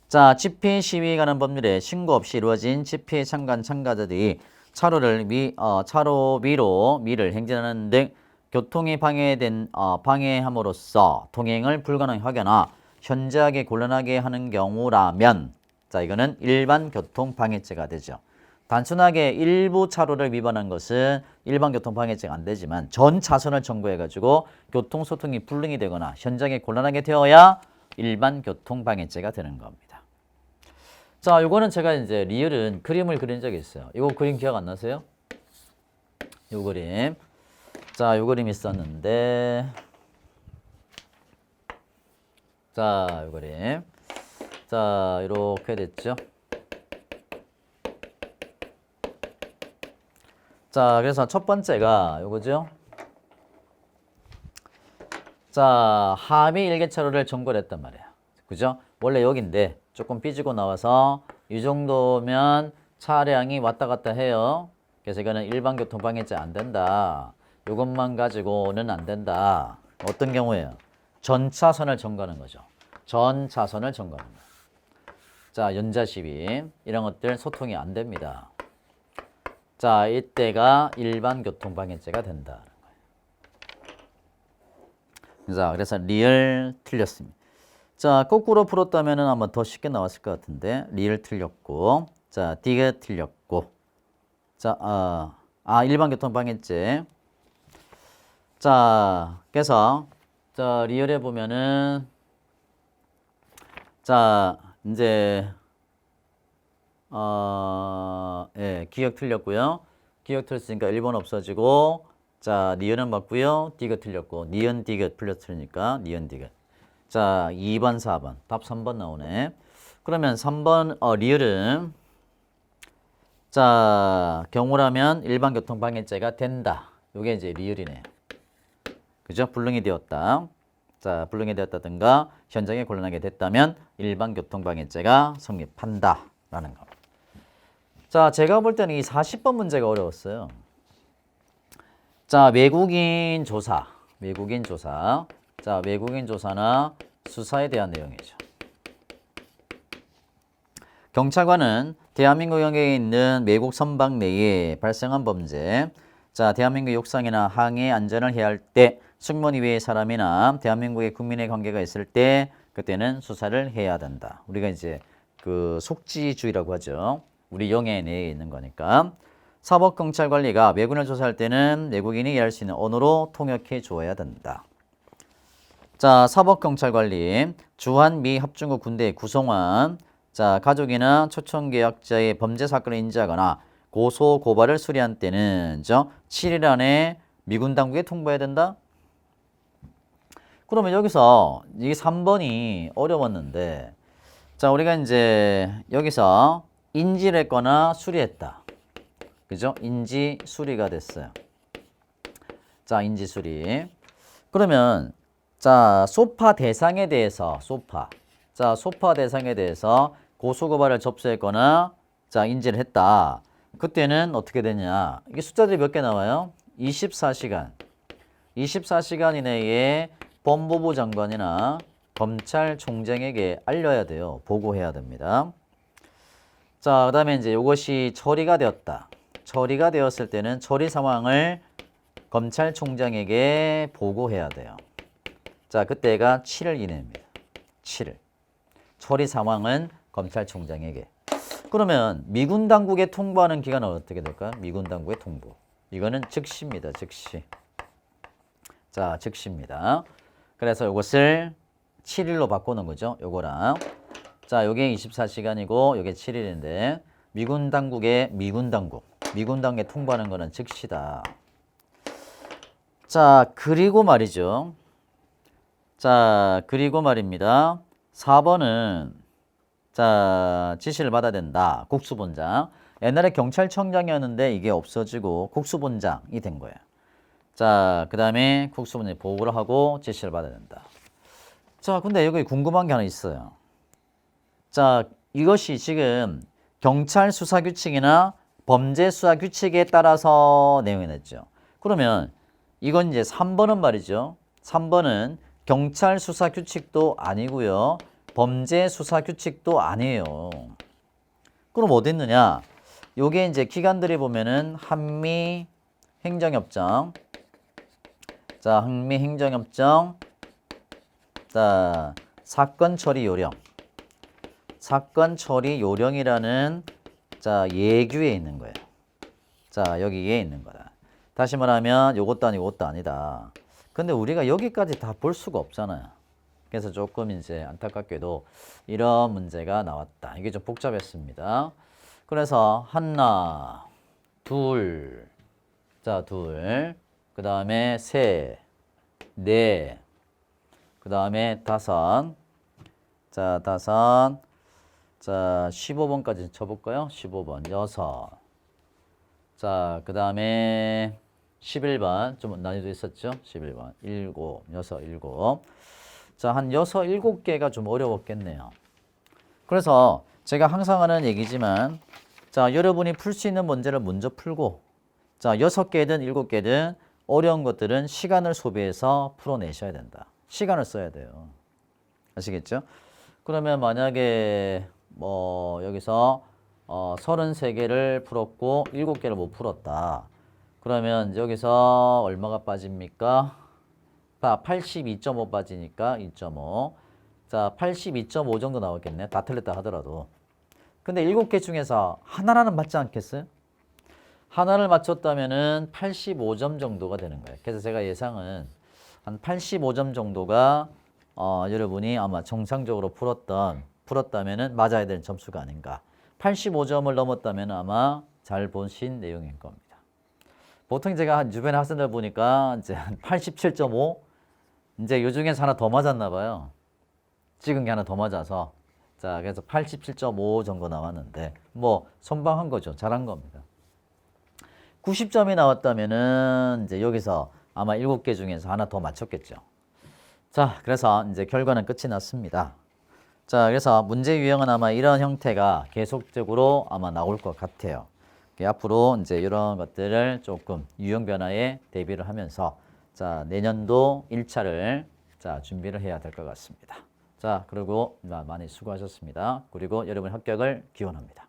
자, 집회 시위 관한 법률에 신고 없이 이루어진 집회에 참가한 참가자들이 차로 위로 미를 행진하는 등 교통이 방해함으로써 통행을 불가능하게 하거나 현저하게 곤란하게 하는 경우라면, 자, 이거는 일반 교통 방해죄가 되죠. 단순하게 일부 차로를 위반한 것은 일반 교통 방해죄가 안 되지만 전 차선을 점거해가지고 교통소통이 불능이 되거나 현저하게 곤란하게 되어야 일반 교통 방해죄가 되는 겁니다. 자, 요거는 제가 이제 리을은 그림을 그린 적이 있어요. 이거 그림 기억 안 나세요? 요 그림. 자, 요 그림 있었는데, 자, 요 그림. 자, 이렇게 됐죠. 자, 그래서 첫 번째가 요거죠. 자, 함의 일개차로를 점거했단 말이에요. 그죠? 원래 여긴데 조금 삐지고 나와서 이 정도면 차량이 왔다 갔다 해요. 그래서 이거는 일반 교통 방해죄 안 된다. 이것만 가지고는 안 된다. 어떤 경우에요? 전 차선을 점거하는 거죠. 전 차선을 점거하는 거예요. 자, 연자 시비 이런 것들 소통이 안 됩니다. 자, 이때가 일반 교통 방해죄가 된다. 자, 그래서 리을 틀렸습니다. 자, 거꾸로 풀었다면 아마 더 쉽게 나왔을 것 같은데 리을 틀렸고, 자, 디귿 틀렸고, 자, 일반 교통 방해죄. 자, 그래서 자, 리을에 보면은 자, 이제 예, 기억 틀렸고요. 기억 틀렸으니까 1번 없어지고, 자, 니은은 맞고요. 디귿 틀렸고, 니은 디귿 틀렸으니까 니은 디귿. 자, 2번, 4번. 답 3번 나오네. 그러면 3번 리을은 자, 경우라면 일반 교통 방해죄가 된다. 요게 이제 리을이네요. 그죠? 불능이 되었다. 자, 불능이 되었다든가 현장에 곤란하게 됐다면 일반 교통 방해죄가 성립한다 라는 거. 자, 제가 볼 때는 이 40번 문제가 어려웠어요. 자, 외국인 조사. 자, 외국인 조사나 수사에 대한 내용이죠. 경찰관은 대한민국 영역에 있는 외국 선박 내에 발생한 범죄, 자, 대한민국 육상이나 항해 안전을 해야 할 때 승무원 이외의 사람이나 대한민국의 국민의 관계가 있을 때 그때는 수사를 해야 된다. 우리가 이제 그 속지주의라고 하죠. 우리 영해 내에 있는 거니까. 사법경찰관리가 외국인을 조사할 때는 외국인이 이해할 수 있는 언어로 통역해 주어야 된다. 자, 사법경찰관리, 주한 미 합중국 군대의 구성원, 자, 가족이나 초청계약자의 범죄 사건을 인지하거나 고소, 고발을 수리한 때는 7일 안에 미군 당국에 통보해야 된다? 그러면 여기서 이 3번이 어려웠는데, 자, 우리가 이제 여기서 인지를 했거나 수리했다. 그죠? 인지 수리가 됐어요. 자, 인지 수리. 그러면 자, 소파 대상에 대해서 소파 대상에 대해서 고소고발을 접수했거나 자, 인지를 했다. 그때는 어떻게 되냐? 이게 숫자들이 몇 개 나와요? 24시간. 24시간 이내에 법무부 장관이나 검찰총장에게 알려야 돼요. 보고해야 됩니다. 자, 그다음에 이제 이것이 처리가 되었다. 처리가 되었을 때는 처리 상황을 검찰총장에게 보고해야 돼요. 자, 그때가 7일 이내입니다. 7일. 처리 상황은 검찰총장에게. 그러면 미군 당국에 통보하는 기간은 어떻게 될까요? 미군 당국에 통보. 이거는 즉시입니다. 즉시. 자, 즉시입니다. 그래서 이것을 7일로 바꾸는 거죠. 요거랑. 자, 요게 24시간이고 요게 7일인데 미군 당국에 미군 당국에 통보하는 거는 즉시다. 자, 그리고 말이죠. 자, 그리고 말입니다. 4번은 자, 지시를 받아야 된다. 국수본장. 옛날에 경찰청장이었는데 이게 없어지고 국수본장이 된 거예요. 자, 그 다음에 국수본장이 보고를 하고 지시를 받아야 된다. 자, 근데 여기 궁금한 게 하나 있어요. 자, 이것이 지금 경찰 수사 규칙이나 범죄 수사 규칙에 따라서 내용이 냈죠. 그러면 이건 이제 3번은 말이죠. 3번은 경찰 수사 규칙도 아니고요. 범죄 수사 규칙도 아니에요. 그럼 어디 있느냐? 요게 이제 기관들이 보면은 한미 행정협정. 자, 한미 행정협정. 자, 사건 처리 요령. 사건 처리 요령이라는 자, 예규에 있는 거예요. 자, 여기에 있는 거다. 다시 말하면 요것도 아니고 요것도 아니다. 근데 우리가 여기까지 다 볼 수가 없잖아요. 그래서 조금 이제 안타깝게도 이런 문제가 나왔다. 이게 좀 복잡했습니다. 그래서 하나, 둘, 자, 둘, 그 다음에 셋, 넷, 그 다음에 다섯, 자, 다섯, 자, 15번까지 쳐볼까요? 15번, 여섯, 자, 그 다음에 11번, 좀 난이도 있었죠? 11번, 일곱, 여섯, 일곱. 자, 한 6, 7개가 좀 어려웠겠네요. 그래서 제가 항상 하는 얘기지만 자, 여러분이 풀 수 있는 문제를 먼저 풀고 자, 6개든 7개든 어려운 것들은 시간을 소비해서 풀어내셔야 된다. 시간을 써야 돼요. 아시겠죠? 그러면 만약에 뭐 여기서 33개를 풀었고 7개를 못 풀었다. 그러면 여기서 얼마가 빠집니까? 82.5 빠지니까 2.5. 자, 82.5 정도 나오겠네. 다 틀렸다 하더라도. 근데 7개 중에서 하나는 맞지 않겠어요? 하나를 맞췄다면은 85점 정도가 되는 거예요. 그래서 제가 예상은 한 85점 정도가 여러분이 아마 정상적으로 풀었다면은 맞아야 되는 점수가 아닌가. 85점을 넘었다면 아마 잘 보신 내용인 겁니다. 보통 제가 한 주변의 학생들 보니까 이제 한 87.5 이제 요 중에서 하나 더 맞았나 봐요. 찍은 게 하나 더 맞아서 자, 그래서 87.5 정도 나왔는데 뭐 선방한 거죠. 잘한 겁니다. 90점이 나왔다면은 이제 여기서 아마 7개 중에서 하나 더 맞췄겠죠. 자, 그래서 이제 결과는 끝이 났습니다. 자, 그래서 문제 유형은 아마 이런 형태가 계속적으로 아마 나올 것 같아요. 앞으로 이제 이런 것들을 조금 유형 변화에 대비를 하면서 자, 내년도 1차를 자, 준비를 해야 될 것 같습니다. 자, 그리고 많이 수고하셨습니다. 그리고 여러분 합격을 기원합니다.